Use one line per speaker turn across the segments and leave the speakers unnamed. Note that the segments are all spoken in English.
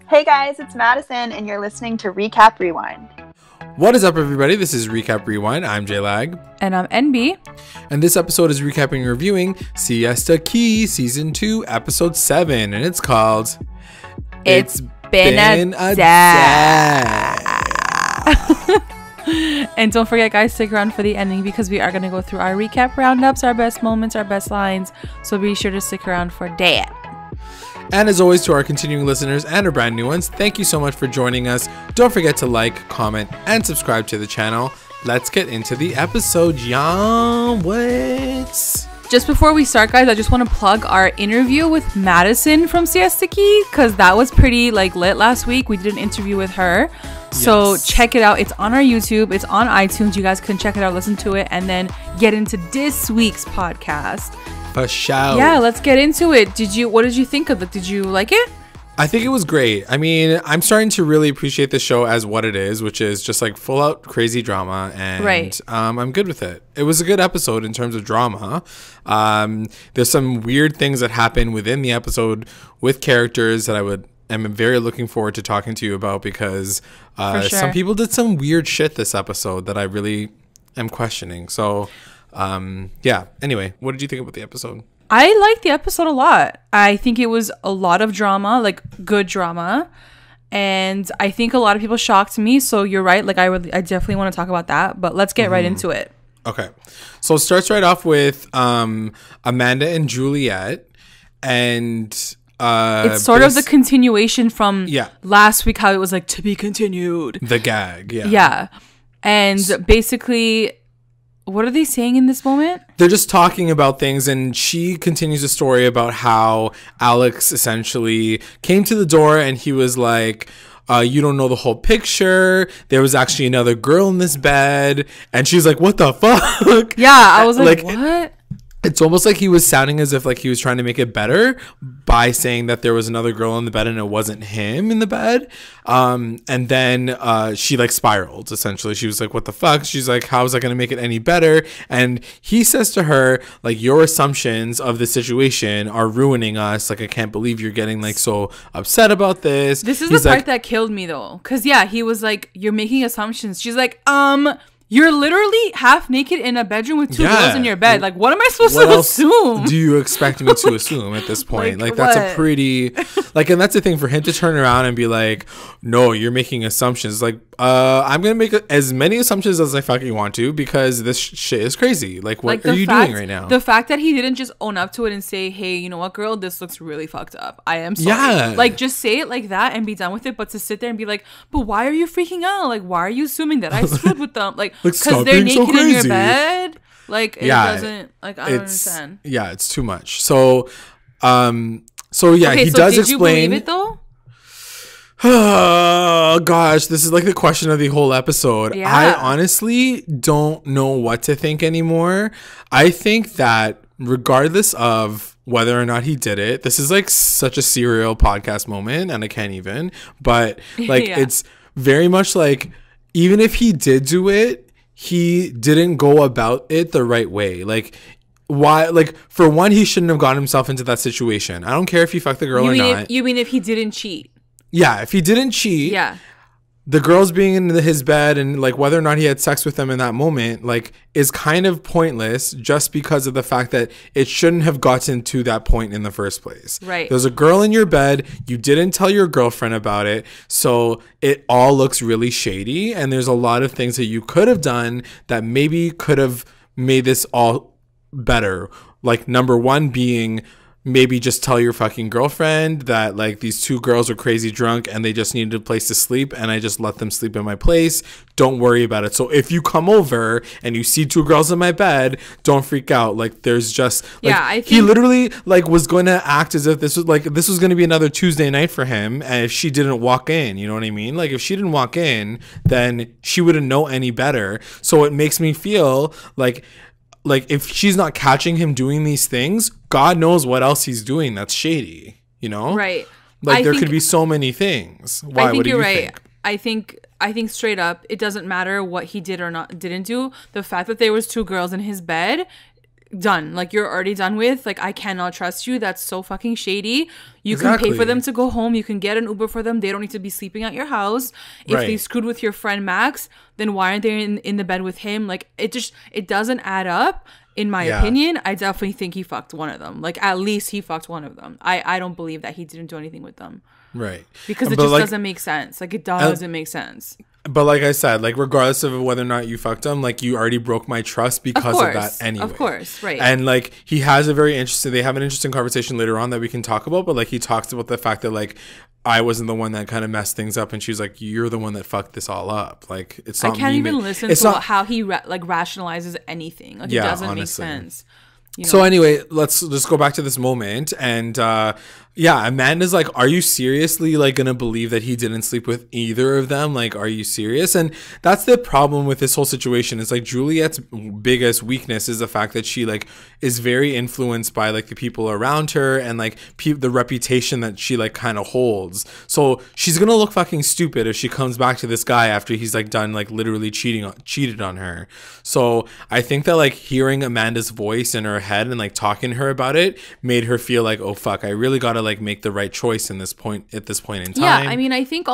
Hey guys, it's Madison, and you're listening to Recap Rewind.
What is up, everybody? This is Recap Rewind. I'm JLAG.
And I'm NB.
And this episode is recapping and reviewing Siesta Key Season 2, Episode 7. And it's called...
It's been a day. And don't forget, guys, stick around for the ending because we are going to go through our recap roundups, our best moments, our best lines. So be sure to stick around for that.
And as always, to our continuing listeners and our brand new ones, thank you so much for joining us. Don't forget to like, comment, and subscribe to the channel. Let's get into the episode, y'all. What?
Just before we start, guys, I just want to plug our interview with Madison from Siesta Key because that was pretty lit last week. We did an interview with her. So check it out. It's on our YouTube. It's on iTunes. You guys can check it out, listen to it, and then get into this week's podcast.
For sure.
Yeah, let's get into it. What did you think of it? Did you like it?
I think it was great. I mean, I'm starting to really appreciate the show as what it is, which is just like full out crazy drama. And
right.
I'm good with it. It was a good episode in terms of drama. There's some weird things that happen within the episode with characters that I'm very looking forward to talking to you about because some people did some weird shit this episode that I really am questioning. So, yeah. Anyway, what did you think about the episode?
I liked the episode a lot. I think it was a lot of drama, like good drama. And I think a lot of people shocked me. So you're right. Like I definitely want to talk about that, but let's get right into it.
Okay. So it starts right off with Amanda and Juliet. And
it's sort of the continuation from last week, how it was like to be continued.
The gag. Yeah.
Yeah. And basically, what are they saying in this moment?
They're just talking about things, and she continues a story about how Alex essentially came to the door and he was like, you don't know the whole picture. There was actually another girl in this bed. And she's like, what the fuck?
Yeah, I was like what?
It's almost like he was sounding as if like he was trying to make it better by saying that there was another girl in the bed and it wasn't him in the bed. And then she like spiraled, essentially. She was like, what the fuck? She's like, how is that going to make it any better? And he says to her, like, your assumptions of the situation are ruining us. Like, I can't believe you're getting like so upset about this.
This is the part that killed me though. Because yeah, he was like, you're making assumptions. She's like, you're literally half naked in a bedroom with two girls in your bed. Like, what am I supposed to assume?
Do you expect me to assume at this point? like that's a pretty, like, and that's the thing for him to turn around and be like, no, you're making assumptions. Like, I'm going to make as many assumptions as I fucking want to because this shit is crazy. Like, what are you doing right now?
The fact that he didn't just own up to it and say, hey, you know what, girl, this looks really fucked up. I am sorry. Yeah. Like, just say it like that and be done with it. But to sit there and be like, but why are you freaking out? Like, why are you assuming that I screwed with them? Like, because they're naked in your bed. Like, it doesn't, like, I don't understand.
Yeah, it's too much. So yeah, he does explain. Did you believe it though? Oh gosh, this is like the question of the whole episode. Yeah. I honestly don't know what to think anymore. I think that regardless of whether or not he did it, this is like such a serial podcast moment and I can't even, but like it's very much like even if he did do it, he didn't go about it the right way. Like, why? Like, for one, he shouldn't have gotten himself into that situation. I don't care if he fucked the girl or not.
You mean if he didn't cheat?
Yeah, if he didn't cheat, the girls being in his bed and like whether or not he had sex with them in that moment, like, is kind of pointless just because of the fact that it shouldn't have gotten to that point in the first place.
Right.
There's a girl in your bed. You didn't tell your girlfriend about it. So it all looks really shady. And there's a lot of things that you could have done that maybe could have made this all better. Like, number one being maybe just tell your fucking girlfriend that like these two girls are crazy drunk and they just needed a place to sleep and I just let them sleep in my place. Don't worry about it. So if you come over and you see two girls in my bed, don't freak out. Like, there's just like, I think he literally like was going to act as if this was going to be another Tuesday night for him. And if she didn't walk in, you know what I mean? Like, if she didn't walk in, then she wouldn't know any better. So it makes me feel like if she's not catching him doing these things, God knows what else he's doing that's shady, you know?
Right.
Like, there could be so many things. Why? What do you think?
I think straight up, it doesn't matter what he did or didn't do. The fact that there was two girls in his bed done. Like, you're already done with. Like, I cannot trust you. That's so fucking shady. You can pay for them to go home. You can get an Uber for them. They don't need to be sleeping at your house. If they screwed with your friend Max, then why aren't they in the bed with him? Like, it doesn't add up. In my opinion, I definitely think he fucked one of them. Like, at least he fucked one of them. I don't believe that he didn't do anything with them.
Right.
Because it just doesn't make sense. Like, it doesn't make sense.
But like I said, like, regardless of whether or not you fucked him, like, you already broke my trust because of that anyway.
Of course, right.
And like, they have an interesting conversation later on that we can talk about, but like, he talks about the fact that like, I wasn't the one that kind of messed things up, and she's like, you're the one that fucked this all up. Like, it's not
I can't even listen to how he rationalizes anything. Like, it doesn't make sense. You know?
So anyway, let's just go back to this moment. And Amanda's like, are you seriously like gonna believe that he didn't sleep with either of them? Like, are you serious? And that's the problem with this whole situation. It's like, Juliet's biggest weakness is the fact that she like is very influenced by like the people around her and like the reputation that she like kind of holds. So she's gonna look fucking stupid if she comes back to this guy after he's like done like literally cheated on her. So I think that like hearing Amanda's voice in her head and like talking to her about it made her feel like, oh fuck, I really gotta like make the right choice at this point in time.
Yeah, I mean, I think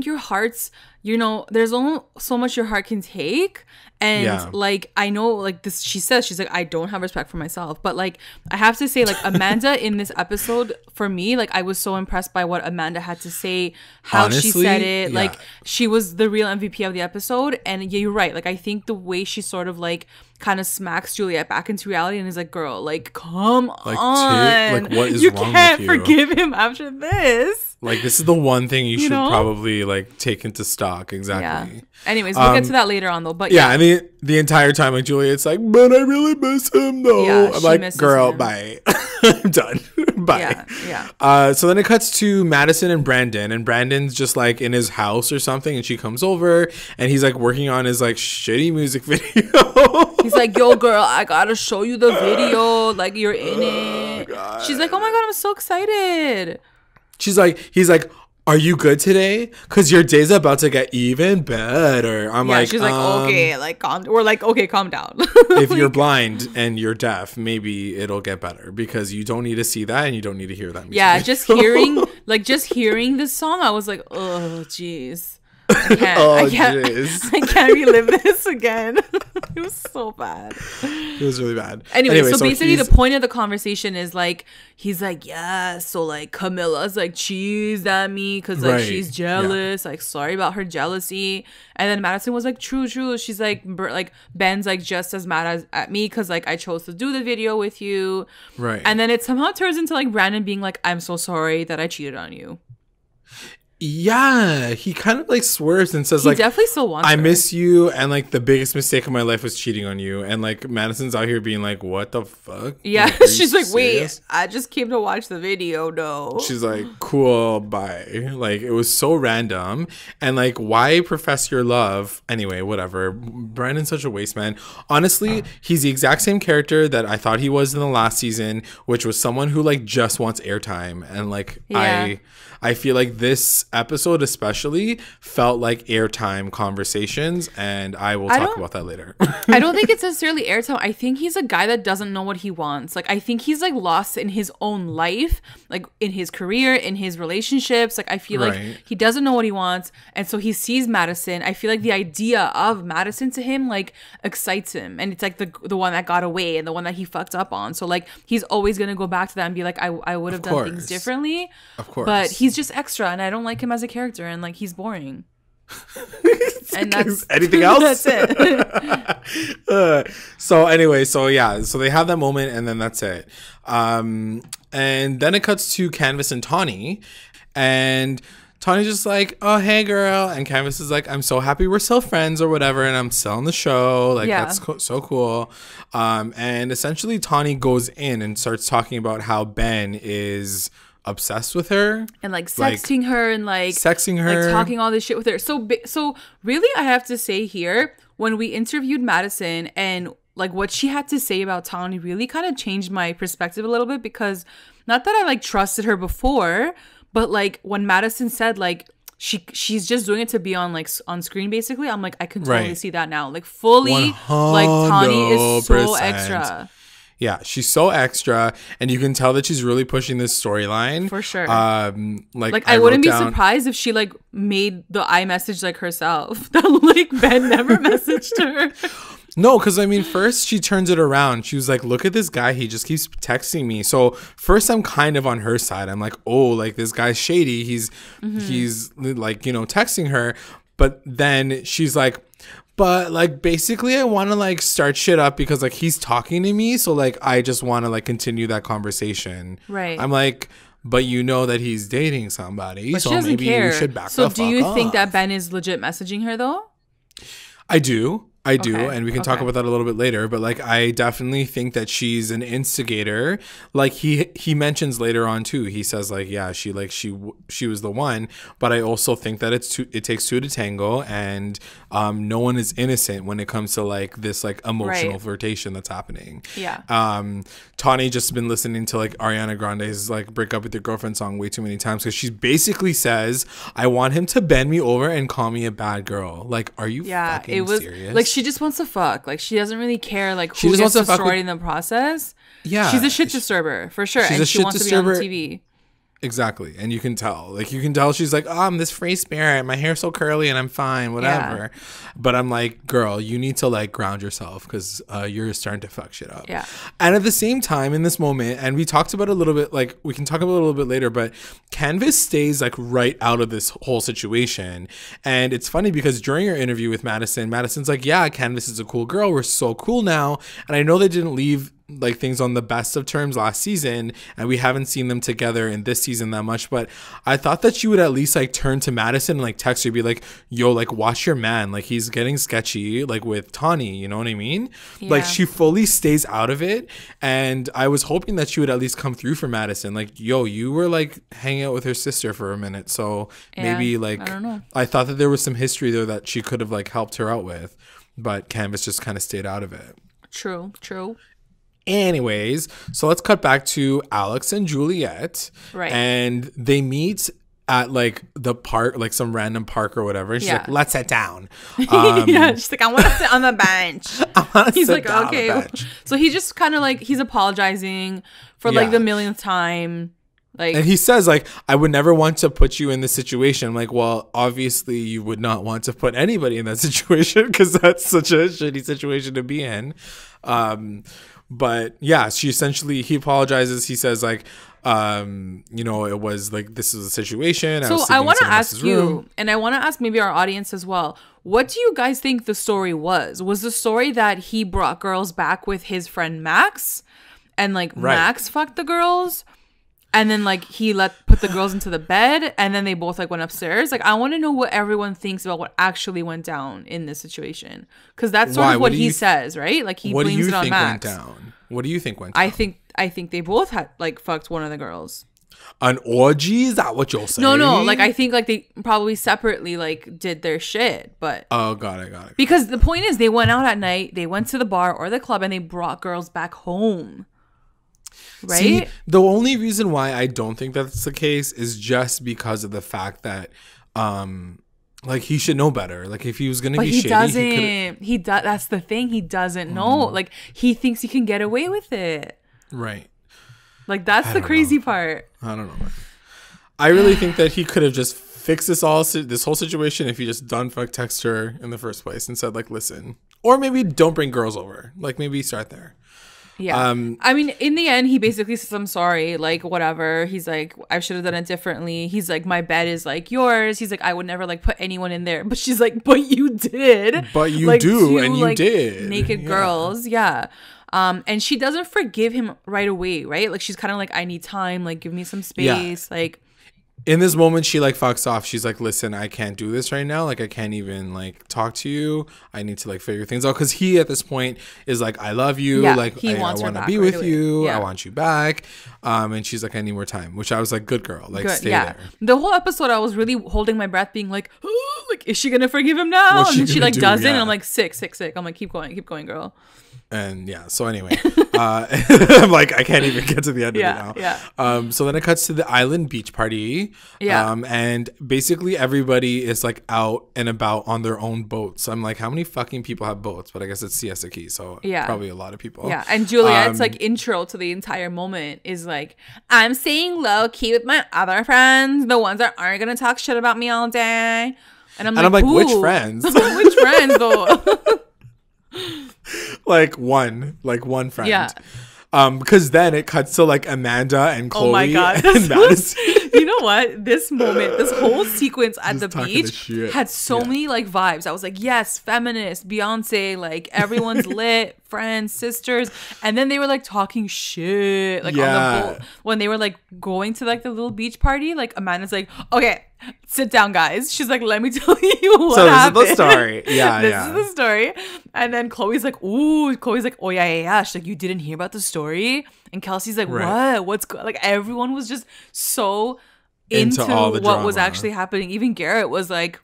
your heart's, you know, there's only so much your heart can take. And like, I know, like, this, she's like, I don't have respect for myself, but like, I have to say, like, Amanda in this episode, for me, like, I was so impressed by what Amanda had to say, how honestly, she said it. Like, she was the real MVP of the episode. And yeah, you're right. Like, I think the way she sort of like kind of smacks Juliet back into reality and is like, girl, like, come on.
Like, what is
you
wrong
can't
with you?
Forgive him after this.
Like, this is the one thing you should probably like take into stock. Exactly.
Yeah. Anyways, we'll get to that later on though. But
I mean, the entire time, like, Juliet's like, but I really miss him though.
Yeah,
I'm like, girl, bye. I'm done. Bye.
Yeah.
So then it cuts to Madison and Brandon's just like in his house or something, and she comes over and he's like working on his like shitty music video.
He's like, yo, girl, I gotta show you the video. Like, you're in it. God. She's like, oh my God, I'm so excited.
He's like, are you good today? Because your day's about to get even better.
She's like, okay, like, calm down.
If you're blind and you're deaf, maybe it'll get better because you don't need to see that and you don't need to hear that music.
Yeah, just hearing this song, I was like, oh, jeez. I can't relive this again. It was so bad.
It was really bad.
Anyway, so basically the point of the conversation is like, he's like, yeah, so like Camilla's like cheesed at me because like she's jealous. Like, sorry about her jealousy. And then Madison was like, true. She's like Ben's like just as mad at me because like I chose to do the video with you.
Right.
And then it somehow turns into like Brandon being like, I'm so sorry that I cheated on you.
Yeah, he kind of like swerves and says,
he
like,
definitely still wants
I
her.
miss you, and like the biggest mistake of my life was cheating on you. And like Madison's out here being like, what the fuck?
Yeah,
like,
she's like, wait, I just came to watch the video. No,
she's like, cool, bye. Like, it was so random. And like, why profess your love anyway? Whatever. Brandon's such a waste man. Honestly, he's the exact same character that I thought he was in the last season, which was someone who like just wants airtime. And like, I feel like this episode especially felt like airtime conversations, and I will talk about that later.
I don't think it's necessarily airtime. I think he's a guy that doesn't know what he wants. Like, I think he's like lost in his own life, like in his career, in his relationships. Like, I feel like he doesn't know what he wants, and so he sees Madison. I feel like the idea of Madison to him like excites him, and it's like the one that got away and the one that he fucked up on. So like, he's always gonna go back to that and be like, I would have done things differently.
Of course,
but he's just extra, and I don't like him as a character, and like, he's boring. And that's
anything else.
That's it.
So anyway, so they have that moment, and then that's it. And then it cuts to Canvas and Tawny, and Tawny's just like, oh, hey girl, and Canvas is like, I'm so happy we're still friends or whatever, and I'm still on the show, like, that's so cool. And essentially Tawny goes in and starts talking about how Ben is obsessed with her
and like sexting her and like talking all this shit with her. So really, I have to say here, when we interviewed Madison and like what she had to say about Tawny really kind of changed my perspective a little bit, because not that I like trusted her before, but like when Madison said like she's just doing it to be on like on screen basically, I'm like, I can totally see that now, like fully 100%. Like Tawny is so extra.
Yeah, she's so extra, and you can tell that she's really pushing this storyline.
For sure.
Like
I wouldn't be surprised if she like made the iMessage like herself. That like Ben never messaged her.
No, because I mean, first she turns it around. She was like, look at this guy. He just keeps texting me. So first I'm kind of on her side. I'm like, oh, like this guy's shady. He's like, you know, texting her. But then she's like, but like basically I want to like start shit up because like he's talking to me. So like I just want to like continue that conversation.
Right.
I'm like, but you know that he's dating somebody.
But
so
she doesn't
maybe
care.
you should back
so
the fuck
do you think
off.
that Ben is legit messaging her though?
I do.
Okay,
and we can talk about that a little bit later, but like I definitely think that she's an instigator. Like he mentions later on too. He says like, yeah, she was the one, but I also think that it takes two to tango, and no one is innocent when it comes to like this like emotional flirtation that's happening.
Yeah.
Tawny just been listening to like Ariana Grande's like "Break Up with Your Girlfriend" song way too many times because she basically says, I want him to bend me over and call me a bad girl. Like, are you fucking serious?
Like she just wants to fuck. Like she doesn't really care like who gets destroyed in the process.
Yeah,
she's a shit disturber for sure, and she wants to be on TV.
Exactly, and you can tell. Like you can tell she's like, oh, I'm this free spirit. My hair's so curly, and I'm fine, whatever. Yeah. But I'm like, girl, you need to like ground yourself because you're starting to fuck shit up.
Yeah.
And at the same time, in this moment, and we talked about it a little bit. Like we can talk about it a little bit later, but Canvas stays like right out of this whole situation. And it's funny because during her interview with Madison, Madison's like, yeah, Canvas is a cool girl. We're so cool now. And I know they didn't leave like things on the best of terms last season, and we haven't seen them together in this season that much, but I thought that she would at least like turn to Madison and like text her, be like, yo, like watch your man, like he's getting sketchy like with Tawny, you know what I mean? Yeah. Like she fully stays out of it, and I was hoping that she would at least come through for Madison, like, yo, you were like hanging out with her sister for a minute, so maybe like I don't know. I thought that there was some history there that she could have like helped her out with, but Canvas just kind of stayed out of it.
True.
Anyways, so let's cut back to Alex and Juliet.
Right. And
they meet at like the park, like some random park or whatever. And she's like, let's sit down.
Yeah, she's like, I want to sit on the bench. He's like, okay. So he just kind of like, he's apologizing for like the millionth time. Like,
and he says like, I would never want to put you in this situation. I'm like, well, obviously you would not want to put anybody in that situation because that's such a shitty situation to be in. But yeah, he apologizes. He says like, you know, it was like, this is a situation.
So I want to ask you, and I want to ask maybe our audience as well. What do you guys think the story was? Was the story that he brought girls back with his friend Max, and like Max fucked the girls? And then like he put the girls into the bed, and then they both like went upstairs. Like I want to know what everyone thinks about what actually went down in this situation, because that's sort of what he says, right? Like he blames it on Max.
What do you think went down?
I think they both had like fucked one of the girls.
An orgy? Is that what you're saying?
No. Like I think like they probably separately like did their shit, but
got it.
Because the point is, they went out at night, they went to the bar or the club, and they brought girls back home. Right?
See, the only reason why I don't think that's the case is just because of the fact that like he should know better. Like if he was gonna be shady,
he does. That's the thing. He doesn't know. Like he thinks he can get away with it.
Right.
Like that's the crazy part.
I don't know. I really think that he could have just fixed this whole situation if he just done fuck text her in the first place and said like, listen, or maybe don't bring girls over. Like maybe start there.
Yeah. I mean, in the end, he basically says, I'm sorry, like, whatever. He's like, I should have done it differently. He's like, my bed is like yours. He's like, I would never like put anyone in there. But she's like, but you did.
But you
like,
do, and you did.
Naked girls. Yeah. And she doesn't forgive him right away, right? Like, she's kind of like, I need time. Like, give me some space. Yeah. Like,
in this moment, she like fucks off. She's like, listen, I can't do this right now. Like I can't even like talk to you. I need to like figure things out. Because he at this point is like, I love you.
Yeah,
like I want to be with you. Yeah. I want you back. And she's like, I need more time. Which I was like, good girl. Like stay there.
The whole episode, I was really holding my breath being like, like, is she gonna forgive him now?
What's
And then she like doesn't,
yeah.
and I'm like, sick. I'm like, keep going, girl.
And yeah, so anyway, I'm like, I can't even get to the end of it now.
Yeah.
So then it cuts to the island beach party.
Yeah.
And basically everybody is like out and about on their own boats. I'm like, how many fucking people have boats? But I guess it's Siesta Key, so probably a lot of people.
Yeah. And Juliet's like intro to the entire moment is like, I'm staying low key with my other friends, the ones that aren't gonna talk shit about me all day. And I'm like,
which friends?
Which friends though?
like one friend.
Yeah.
Because then it cuts to like Amanda and Chloe.
Oh my God.
And Madison.
You know what? This moment, this whole sequence at
Just
the beach had so many like vibes. I was like, yes, feminist, Beyonce, like everyone's lit, friends, sisters. And then they were like talking shit like on the boat. When they were like going to like the little beach party, like Amanda's like, okay, sit down, guys. She's like, let me tell you what happened.
This is the story. Yeah,
This is the story. And then Chloe's like, oh yeah. She's like, you didn't hear about the story? And Kelsey's like, what? Like everyone was just so into all the what was actually happening. Even Garrett was like,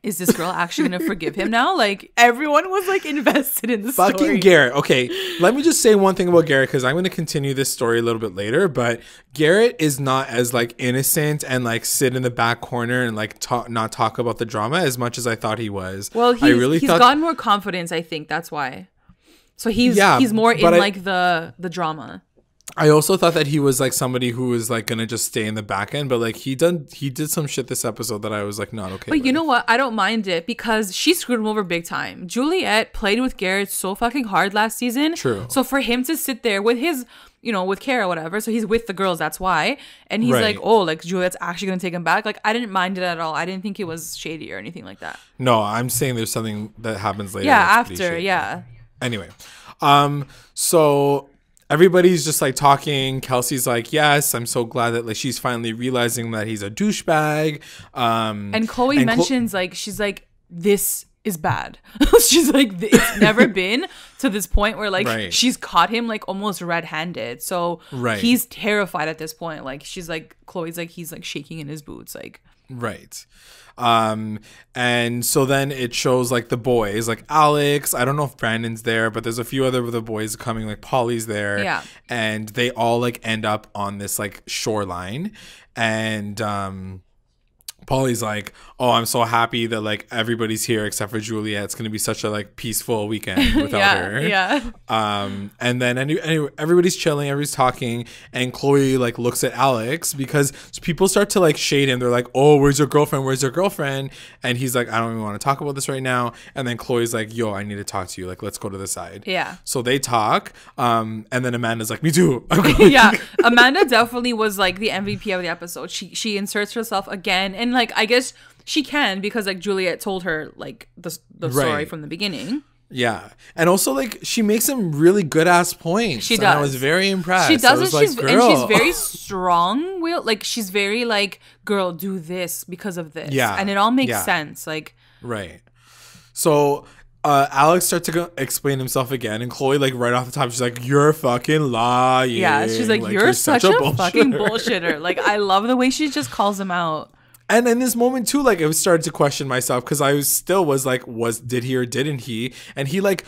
is this girl actually gonna forgive him now? Like everyone was like invested in the story.
Fucking Garrett. Okay, let me just say one thing about Garrett, because I'm going to continue this story a little bit later. But Garrett is not as like innocent and like sit in the back corner and like not talk about the drama as much as I thought he was.
Well, he's gotten more confidence. I think that's why. So he's more in like the drama.
I also thought that he was like somebody who was like gonna just stay in the back end, but like he did some shit this episode that I was like not okay.
But you know what? I don't mind it because she screwed him over big time. Juliet played with Garrett so fucking hard last season.
True.
So for him to sit there with his, with Kara or whatever, so he's with the girls, that's why. And he's like, oh, like Juliet's actually gonna take him back. Like I didn't mind it at all. I didn't think it was shady or anything like that.
No, I'm saying there's something that happens later.
Yeah, after, yeah.
Anyway, so everybody's just like talking. Kelsey's like, yes, I'm so glad that like she's finally realizing that he's a douchebag.
And Chloe mentions like, she's like, this is bad. She's like, it's never been to this point where like she's caught him like almost red-handed. So he's terrified at this point. Like she's like, Chloe's like, he's like shaking in his boots. Like,
right. And so then it shows like the boys, like Alex, I don't know if Brandon's there, but there's a few other of the boys coming, like Polly's there.
Yeah.
And they all like end up on this like shoreline. And Polly's like, oh, I'm so happy that like everybody's here except for Juliet. It's gonna be such a like peaceful weekend without her.
Yeah.
And then anyway, everybody's chilling, everybody's talking, and Chloe like looks at Alex because people start to like shade him. They're like, oh, where's your girlfriend? Where's your girlfriend? And he's like, I don't even want to talk about this right now. And then Chloe's like, yo, I need to talk to you. Like, let's go to the side.
Yeah.
So they talk. And then Amanda's like, me too.
Yeah. Amanda definitely was like the MVP of the episode. She inserts herself again, and like I guess she can because like Juliet told her like the story from the beginning.
Yeah. And also like she makes some really good ass points.
She does.
And I was very impressed.
She does it.
Like,
and she's very strong willed. Like she's very like, girl, do this because of this.
Yeah.
And it all makes sense. Like,
right. So Alex starts to explain himself again, and Chloe like right off the top, she's like, you're fucking lying.
Yeah. She's like, you're such a fucking bullshitter. Like I love the way she just calls him out.
And in this moment too, like I started to question myself because I was like, did he or didn't he? And he like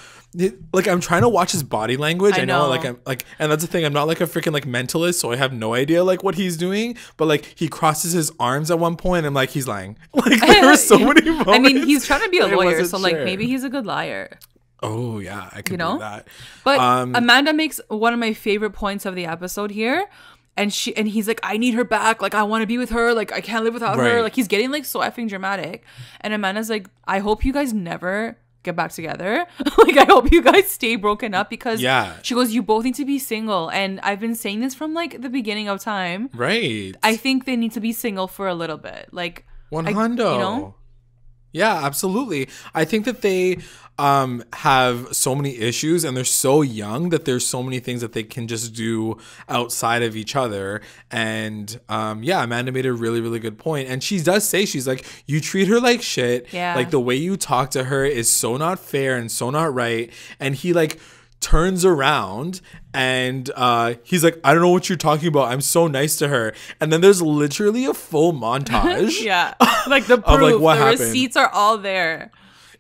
I'm trying to watch his body language. I know like I'm like, and that's the thing. I'm not like a freaking like mentalist, so I have no idea like what he's doing. But like he crosses his arms at one point, and I'm like, he's lying. Like there were so many moments.
I mean, he's trying to be a lawyer, so like maybe he's a good liar.
Oh yeah, I can do that.
But Amanda makes one of my favorite points of the episode here. And he's like, I need her back. Like, I want to be with her. Like, I can't live without her. Like, he's getting like so effing dramatic. And Amanda's like, I hope you guys never get back together. Like, I hope you guys stay broken up because she goes, you both need to be single. And I've been saying this from like the beginning of time.
Right.
I think they need to be single for a little bit. Like,
100. Yeah, absolutely. I think that they have so many issues, and they're so young that there's so many things that they can just do outside of each other. And Amanda made a really, really good point. And she does say, she's like, you treat her like shit.
Yeah.
Like the way you talk to her is so not fair and so not right. And he like turns around and he's like, I don't know what you're talking about. I'm so nice to her. And then there's literally a full montage.
Yeah. Like the proof,
of like what
the
happened.
receipts are all there.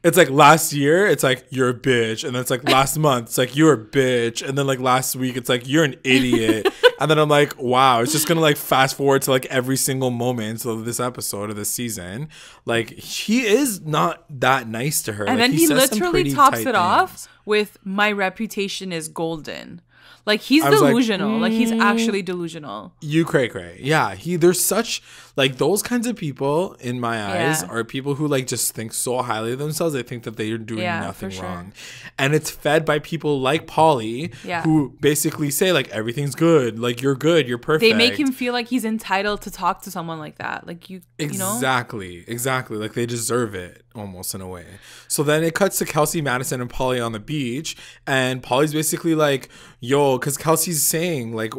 It's like last year, it's like, you're a bitch. And then it's like last month, it's like, you're a bitch. And then like last week, it's like, you're an idiot. And then I'm like, wow, it's just going to like fast forward to like every single moment of this episode of this season. Like, he is not that nice to her.
And
like,
then he literally tops it off
things.
with, my reputation is golden. Like, he's delusional. Like, he's actually delusional.
You cray. Yeah. There's such, like, those kinds of people in my eyes are people who, like, just think so highly of themselves. They think that they are doing nothing wrong. And it's fed by people like Polly who basically say, like, everything's good. Like, you're good. You're perfect.
They make him feel like he's entitled to talk to someone like that. Like, you know?
Exactly. Like, they deserve it almost in a way. So then it cuts to Kelsey, Madison, and Polly on the beach. And Polly's basically like, yo, because Kelsey's saying, like,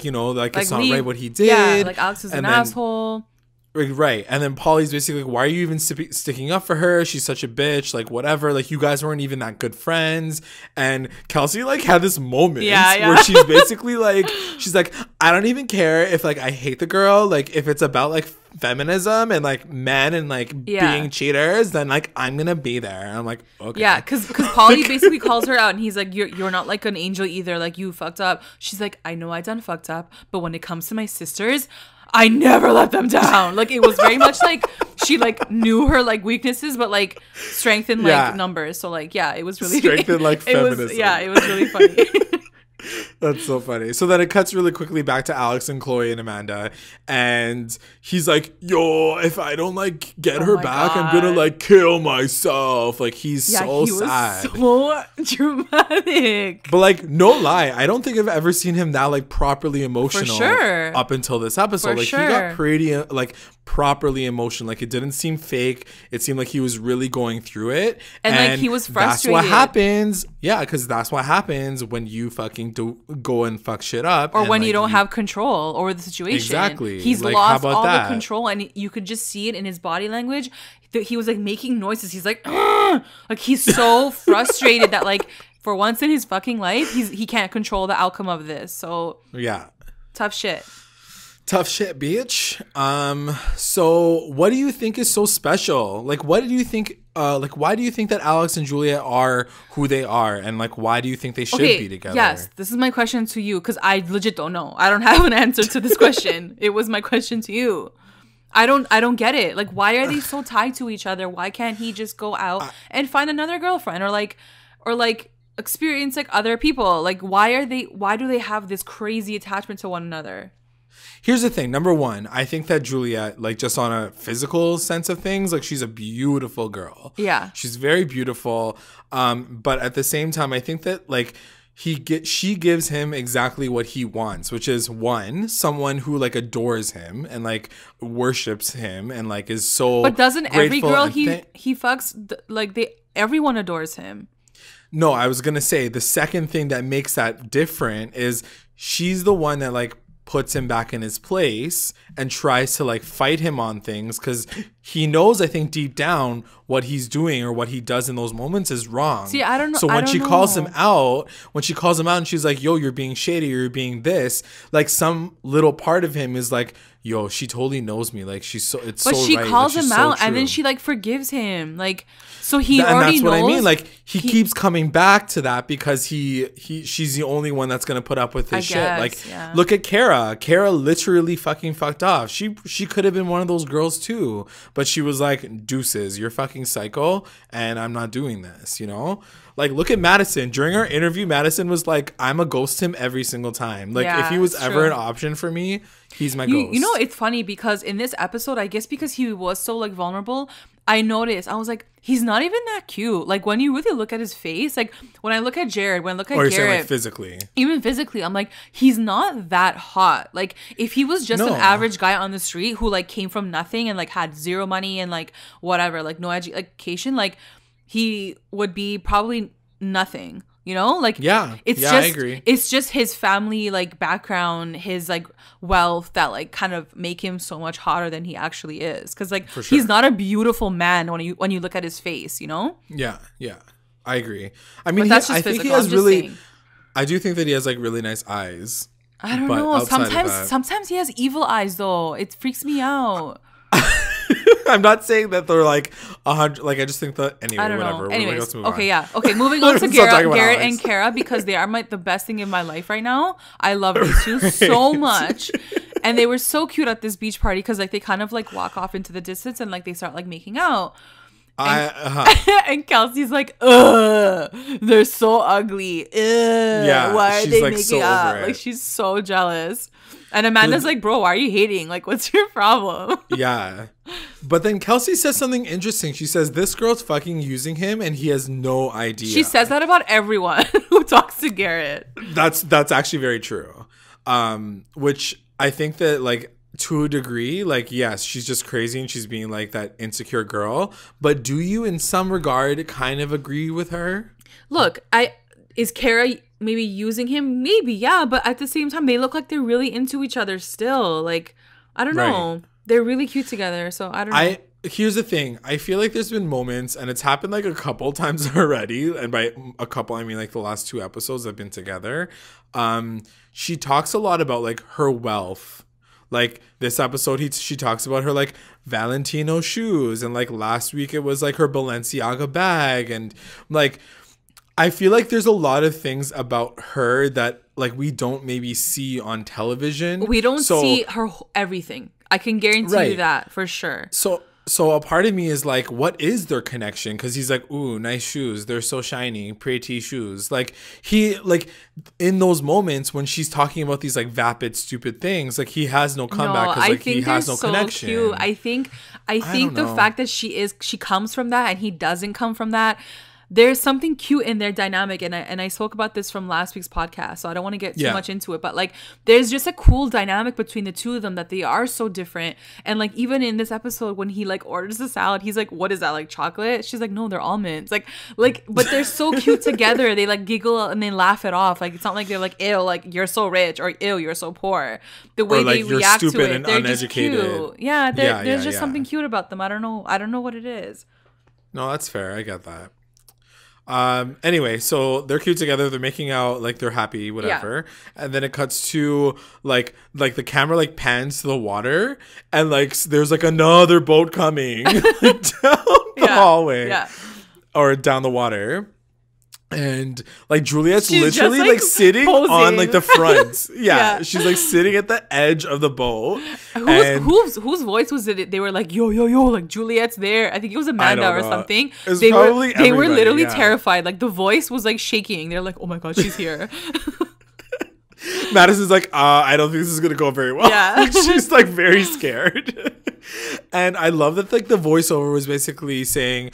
you know, like it's not right what he did.
Yeah, like Alex is an asshole.
Right. And then Polly's basically like, why are you even sticking up for her? She's such a bitch. Like, whatever. Like, you guys weren't even that good friends. And Kelsey, like, had this moment where she's basically like, she's like, I don't even care if, like, I hate the girl. Like, if it's about, like, feminism and, like, men and, like, being cheaters, then, like, I'm gonna be there. And I'm like, okay.
Yeah, because Polly basically calls her out and he's like, you're not, like, an angel either. Like, you fucked up. She's like, I know I done fucked up, but when it comes to my sisters, I never let them down. Like, it was very much like she, like, knew her, like, weaknesses, but, like, strengthened, like, numbers. So, like, yeah, it was really
strengthened, like, feminism.
It was really funny.
That's so funny. So then it cuts really quickly back to Alex and Chloe and Amanda, and he's like, yo, if I don't, like, get her back, I'm gonna, like, kill myself. Like, he's so sad.
So dramatic.
But, like, no lie, I don't think I've ever seen him that, like, properly emotional up until this episode. He got pretty, like, properly emotional. Like, it didn't seem fake. It seemed like he was really going through it,
and like, he was frustrated.
That's what happens. Yeah, because that's what happens when you fucking go and fuck shit up,
or when, like, you don't have control over the situation.
Exactly.
He's like, lost all the control, and you could just see it in his body language. He was, like, making noises. He's like, ugh! Like, he's so frustrated that, like, for once in his fucking life, he can't control the outcome of this. So
yeah,
tough shit.
Tough shit, bitch. So what do you think is so special? Like, what do you think, why do you think that Alex and Juliet are who they are? And, like, why do you think they should be together?
Yes, this is my question to you, because I legit don't know. I don't have an answer to this question. It was my question to you. I don't get it. Like, why are they so tied to each other? Why can't he just go out and find another girlfriend or experience, like, other people? Like, why do they have this crazy attachment to one another?
Here's the thing. Number one, I think that Juliet, like, just on a physical sense of things, like, she's a beautiful girl.
Yeah.
She's very beautiful. But at the same time, I think that, like, she gives him exactly what he wants, which is, one, someone who, like, adores him and, like, worships him and, like, is so
But doesn't every girl he fucks, like, everyone adores him?
No, I was going to say the second thing that makes that different is she's the one that, like, puts him back in his place and tries to, like, fight him on things, because he knows, I think, deep down what he's doing or what he does in those moments is wrong.
See, I don't know.
So when she calls him out and she's like, yo, you're being shady, you're being this, like, some little part of him is like, yo, she totally knows me. Like, but
she
right.
calls
like,
him out and then she, like, forgives him. Like, so he already knows. And that's what I mean. Like,
he keeps coming back to that because she's the only one that's gonna put up with his shit. Like, look at Kara. Kara literally fucking fucked off. She could have been one of those girls too, but she was like, deuces, you're fucking psycho, and I'm not doing this. You know. Like, look at Madison. During our interview, Madison was like, I'm a ghost him every single time. Like, if he was ever an option for me, he's my ghost.
You know, it's funny because in this episode, I guess because he was so, like, vulnerable, I noticed, I was like, he's not even that cute. Like, when you really look at his face, like, when I look at Jared, when I look at Garrett. Or you're saying, like,
physically.
Even physically, I'm like, he's not that hot. Like, if he was just an average guy on the street who, like, came from nothing and, like, had zero money and, like, whatever, like, no education, like, he would be probably nothing, you know? Like, it's just, I agree. It's just his family, like, background, his, like, wealth that, like, kind of make him so much hotter than he actually is. Because, like, he's not a beautiful man when you look at his face, you know?
Yeah, I agree. I mean,
I think he has
I do think that he has like really nice eyes.
I don't know. Sometimes he has evil eyes though. It freaks me out.
I'm not saying that they're like 100. Like I just think that anyway.
I don't
whatever.
know. Anyways,
let's move
okay,
on.
yeah, okay. Moving on to Garrett and Kara because they are the best thing in my life right now. I love these two so much, and they were so cute at this beach party because like they kind of like walk off into the distance and like they start like making out. And Kelsey's like, ugh, they're so ugly. Ugh,
Yeah,
why are
she's
they
like
making
so
out?
over it.
Like she's so jealous. And Amanda's like, bro, why are you hating? Like, what's your problem?
Yeah. But then Kelsey says something interesting. She says, this girl's fucking using him and he has no idea.
She says that about everyone who talks to Garrett.
That's actually very true. Which I think that like to a degree, like, yes, she's just crazy and she's being like that insecure girl. But do you in some regard kind of agree with her?
Look, is Kara maybe using him? Maybe, yeah. But at the same time, they look like they're really into each other still. Like, I don't know.
Right.
They're really cute together. So I don't know.
Here's the thing. I feel like there's been moments, and it's happened like a couple times already. And by a couple, I mean like the last 2 episodes have been together. She talks a lot about like her wealth. Like this episode, she talks about her like Valentino shoes, and like last week it was like her Balenciaga bag, and like I feel like there's a lot of things about her that like we don't maybe see on television.
We don't see her everything. I can guarantee you that for sure.
So a part of me is like, what is their connection? Because he's like, ooh, nice shoes. They're so shiny, pretty shoes. Like he like in those moments when she's talking about these like vapid, stupid things, like he has no comeback because like he has no connection.
Cute. I think the fact that she comes from that and he doesn't come from that. There's something cute in their dynamic, and I spoke about this from last week's podcast, so I don't want to get too much into it, but like there's just a cool dynamic between the two of them that they are so different. And like even in this episode when he like orders the salad, he's like, what is that, like chocolate? She's like, no, they're almonds. Like but they're so cute together. They like giggle and they laugh it off. Like it's not like they're like, ew, like you're so rich, or ew, you're so poor. The way like, they react to it, they're uneducated. Just cute. Yeah, there's just something cute about them. I don't know what it is.
No, that's fair. I get that. Anyway, so they're cute together. They're making out, like they're happy, whatever. Yeah. And then it cuts to like the camera like pans to the water, and like there's like another boat coming down the hallway, or down the water. And like Juliet's literally just, like sitting posing on like the front. Yeah, she's like sitting at the edge of the boat.
Whose voice was it? They were like, yo, like Juliet's there. I think it was Amanda or something.
They
were literally terrified. Like the voice was like shaking. They're like, oh my god, she's here.
Madison's like, I don't think this is gonna go very well. Yeah. She's like very scared. And I love that like the voiceover was basically saying,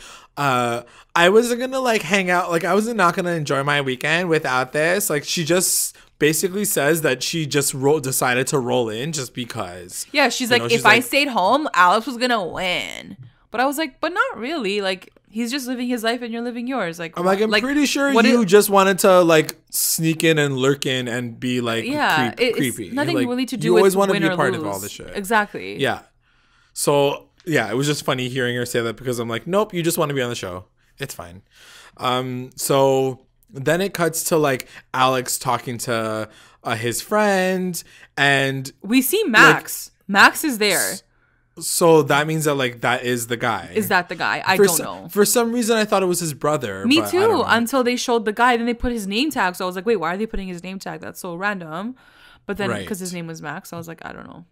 I wasn't gonna like hang out, like I wasn't not gonna enjoy my weekend without this. Like she just basically says that she just decided to roll in just because.
Yeah, she's like, if I stayed home, Alex was gonna win. But I was like, but not really. Like he's just living his life and you're living yours. Like
I'm pretty sure you just wanted to like sneak in and lurk in and be like creepy.
It's nothing
like,
really to do
you
with
always want to
win
be a
or
part
lose.
of all this shit.
Exactly.
Yeah. So yeah, it was just funny hearing her say that because I'm like, nope, you just want to be on the show. It's fine. So then it cuts to like Alex talking to his friend, and
we see Max. Like, Max is there.
So that means that like that is the guy.
Is that the guy? I don't know.
For some reason, I thought it was his brother.
Me too. Until they showed the guy, then they put his name tag. So I was like, wait, why are they putting his name tag? That's so random. But then because his name was Max, I was like, I don't know.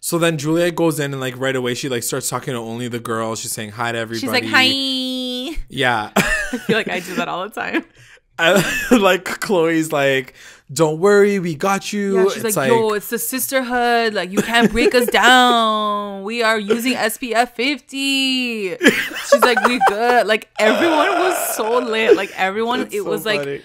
So then Juliet goes in and like right away she like starts talking to only the girls. She's saying hi to everybody.
She's like, hi.
Yeah.
I feel like I do that all the time.
Like Chloe's like, don't worry, we got you.
Yeah, she's like, yo, it's the sisterhood. Like, you can't break us down. We are using SPF 50. She's like, we good. Like, everyone was so lit. Like, everyone, it was funny. Like,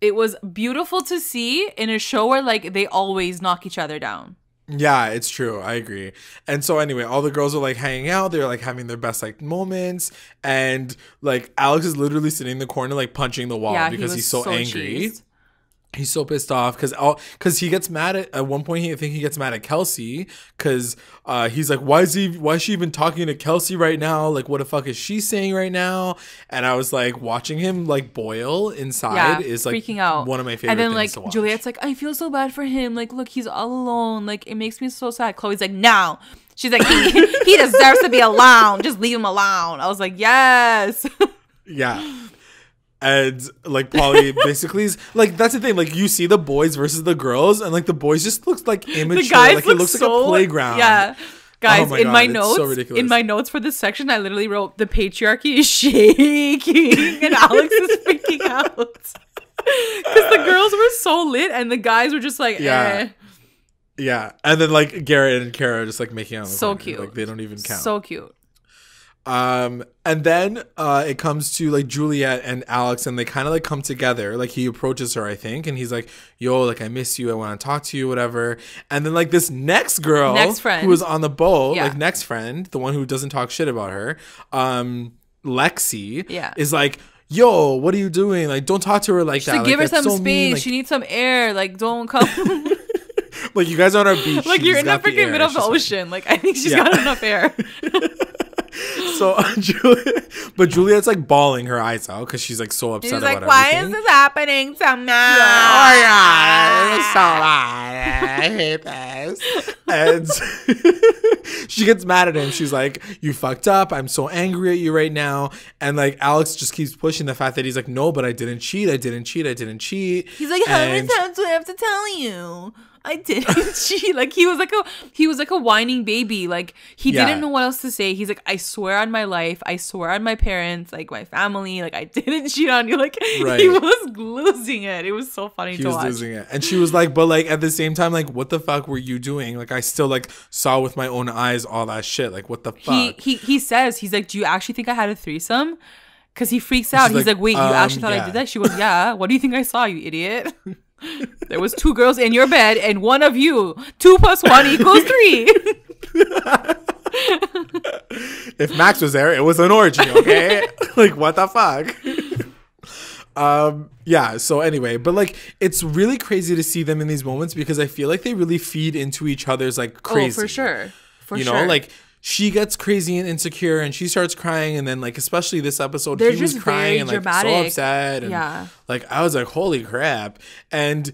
it was beautiful to see in a show where like they always knock each other down.
Yeah, it's true. I agree. And so anyway, all the girls are like hanging out. They're like having their best like moments. And like Alex is literally sitting in the corner like punching the wall because he's so angry. Cheesed. He's so pissed off because he gets mad at one point. I think he gets mad at Kelsey because he's like, why is she even talking to Kelsey right now? Like, what the fuck is she saying right now? And I was like, watching him like boil inside is like
freaking out.
One of my favorite.
And then
things to watch.
Juliet's like, I feel so bad for him. Like, look, he's all alone. Like, it makes me so sad. Chloe's like, no. She's like, he deserves to be alone. Just leave him alone. I was like, yes.
Yeah. And like Polly basically is like, that's the thing, like you see the boys versus the girls and like the boys just looks like immature.
The guys
like it looks like a playground.
Yeah. Guys,
my
my
God,
notes,
so
in my notes for this section, I literally wrote the patriarchy is shaking and Alex is freaking out. Because the girls were so lit and the guys were just like, eh.
Yeah. And then like Garrett and Kara are just like making out in the
so
corner.
Cute.
Like they don't even count.
So cute.
And then it comes to like Juliet and Alex and they kind of like come together. Like he approaches her, I think, and he's like, yo, like I miss you, I want to talk to you, whatever. And then like this next friend who was on the boat, like next friend, the one who doesn't talk shit about her, Lexi, is like, yo, what are you doing? Like, don't talk to her like that.
Like, give her some
so
space.
Like,
she needs some air. Like, don't come.
Like, you guys are on our beach.
Like, you're in the freaking middle of the ocean. Like, I think she's got enough air.
So Juliet's like bawling her eyes out because she's like so upset about everything.
Why is this happening to me?
Oh my God, it's so bad. I hate this. And she gets mad at him. She's like, you fucked up. I'm so angry at you right now. And like Alex just keeps pushing the fact that he's like, no, but I didn't cheat. I didn't cheat.
He's like, how many times do I have to tell you? I didn't cheat. Like he was like a whining baby. Like he didn't know what else to say. He's like, I swear on my life, I swear on my parents, like my family, like I didn't cheat on you. Like he was losing it. It was so funny to watch. He was losing
it. And she was like, but like at the same time, like what the fuck were you doing? Like I still like saw with my own eyes all that shit. Like what the fuck?
He says, he's like, do you actually think I had a threesome? Because he freaks out. He's like, wait, you actually thought I did that? She goes, yeah. What do you think I saw, you idiot? There was 2 girls in your bed and one of you. 2 + 1 = 3.
If Max was there, it was an orgy, okay? Like, what the fuck? Yeah, so anyway, but like it's really crazy to see them in these moments because I feel like they really feed into each other's like crazy.
Oh, for sure.
You know, like she gets crazy and insecure and she starts crying, and then like especially this episode
they're
he was crying and like
dramatic.
so upset and like I was like, holy crap. And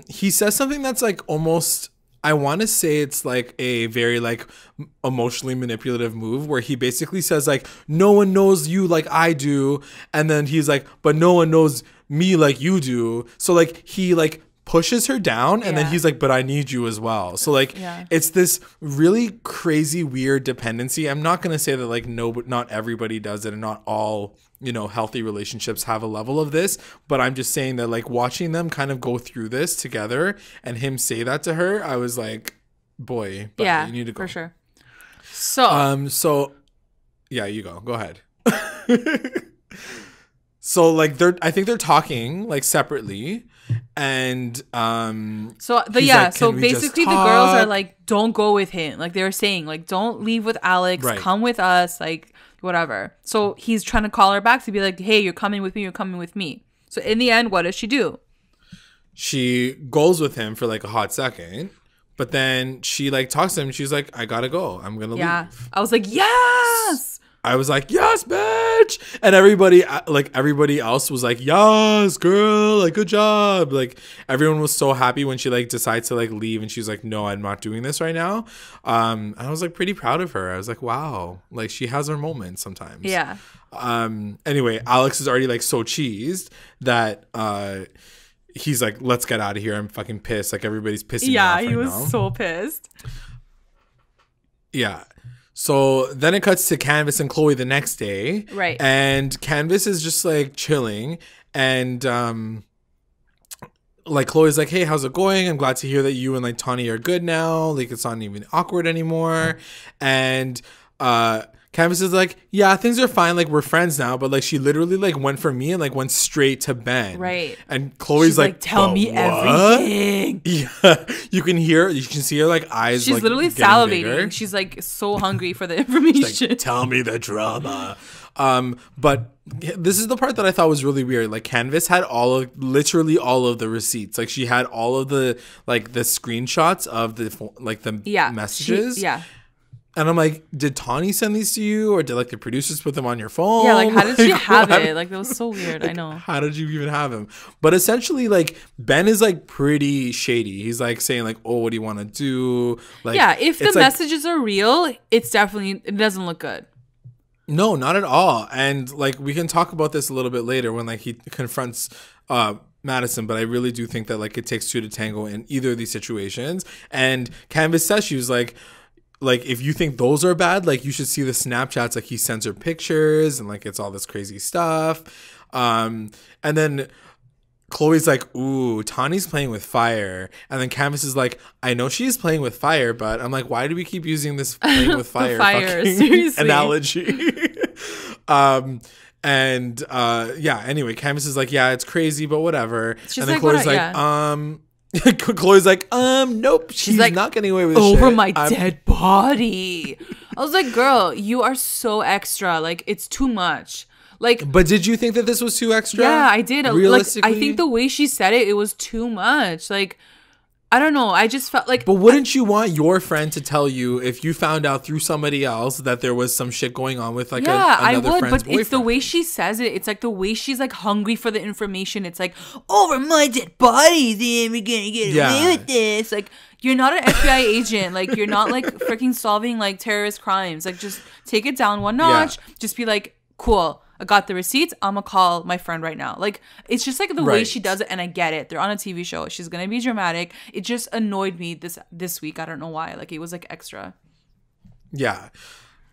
he says something that's like almost, I want to say it's like a very like emotionally manipulative move where he basically says like, no one knows you like I do, and then he's like, but no one knows me like you do. So like he like pushes her down and then he's like, but I need you as well. So like it's this really crazy weird dependency. I'm not gonna say that like not everybody does it and not all, you know, healthy relationships have a level of this, but I'm just saying that like watching them kind of go through this together and him say that to her, I was like, boy, you need to go.
For sure. So
yeah, you go ahead. So like I think they're talking like separately, and
so basically the girls are like, don't go with him. Like they're saying like, don't leave with Alex, come with us, like whatever. So he's trying to call her back to be like, hey, you're coming with me. So in the end, what does she do?
She goes with him for like a hot second, but then she like talks to him. She's like, I gotta go, I'm gonna leave.
I was like, yes.
I was like, yes, bitch. And everybody else was like, yes, girl, like, good job. Like, everyone was so happy when she, like, decides to, like, leave. And she's like, no, I'm not doing this right now. And I was, like, pretty proud of her. I was like, wow. Like, she has her moments sometimes.
Yeah.
Anyway, Alex is already, like, so cheesed that he's like, let's get out of here. I'm fucking pissed. Like, everybody's pissing me off right now. Yeah,
he was so pissed.
Yeah. So then it cuts to Canvas and Chloe the next day.
Right.
And Canvas is just like chilling. And like Chloe's like, hey, how's it going? I'm glad to hear that you and like Tawny are good now. Like it's not even awkward anymore. And Canvas is like, yeah, things are fine. Like, we're friends now. But, like, she literally, like, went from me and, like, went straight to Ben.
Right.
And Chloe's like,
tell me everything.
Yeah. You can see her, like, eyes.
She's
like,
literally salivating. Bigger. She's, like, so hungry for the information.
Like, tell me the drama. But this is the part that I thought was really weird. Like, Canvas had literally all of the receipts. Like, she had all of the, like, the screenshots of the messages. And I'm like, did Tawny send these to you, or did, like, the producers put them on your phone?
Yeah, like, how did she have it? Like, that was so weird.
Like,
I know.
How did you even have him? But essentially, like, Ben is, like, pretty shady. He's, like, saying, like, oh, what do you want to do? Like,
yeah, if the messages are real, it doesn't look good.
No, not at all. And, like, we can talk about this a little bit later when, like, he confronts Madison, but I really do think that, like, it takes two to tango in either of these situations. And Canvas says, she was like, if you think those are bad, like, you should see the Snapchats. Like, he sends her pictures and, like, it's all this crazy stuff. And then Chloe's like, ooh, Tawny's playing with fire. And then Canvas is like, I know she's playing with fire, but I'm like, why do we keep using this playing with fire, analogy? Anyway, Canvas is like, yeah, it's crazy, but whatever.
She's
and then
like,
Chloe's Chloe's like, nope, she's like, not getting away with this
over
shit.
My dead body. I was like, girl, you are so extra. Like, it's too much. Like,
but did you think that this was too extra?
Yeah, I did. Realistically, like, I think the way she said it was too much. Like, I don't know. I just felt like.
But wouldn't you want your friend to tell you if you found out through somebody else that there was some shit going on with, like, another friend's boyfriend?
It's the way she says it. It's like the way she's, like, hungry for the information. It's like, over my dead body, then we're gonna get away with this. Like, you're not an FBI agent. Like, you're not, like, freaking solving, like, terrorist crimes. Like, just take it down one notch. Yeah. Just be like, cool, I got the receipts. I'm gonna call my friend right now. Like, it's just, like, the way she does it, and I get it. They're on a TV show. She's gonna be dramatic. It just annoyed me this week. I don't know why. Like, it was, like, extra.
Yeah.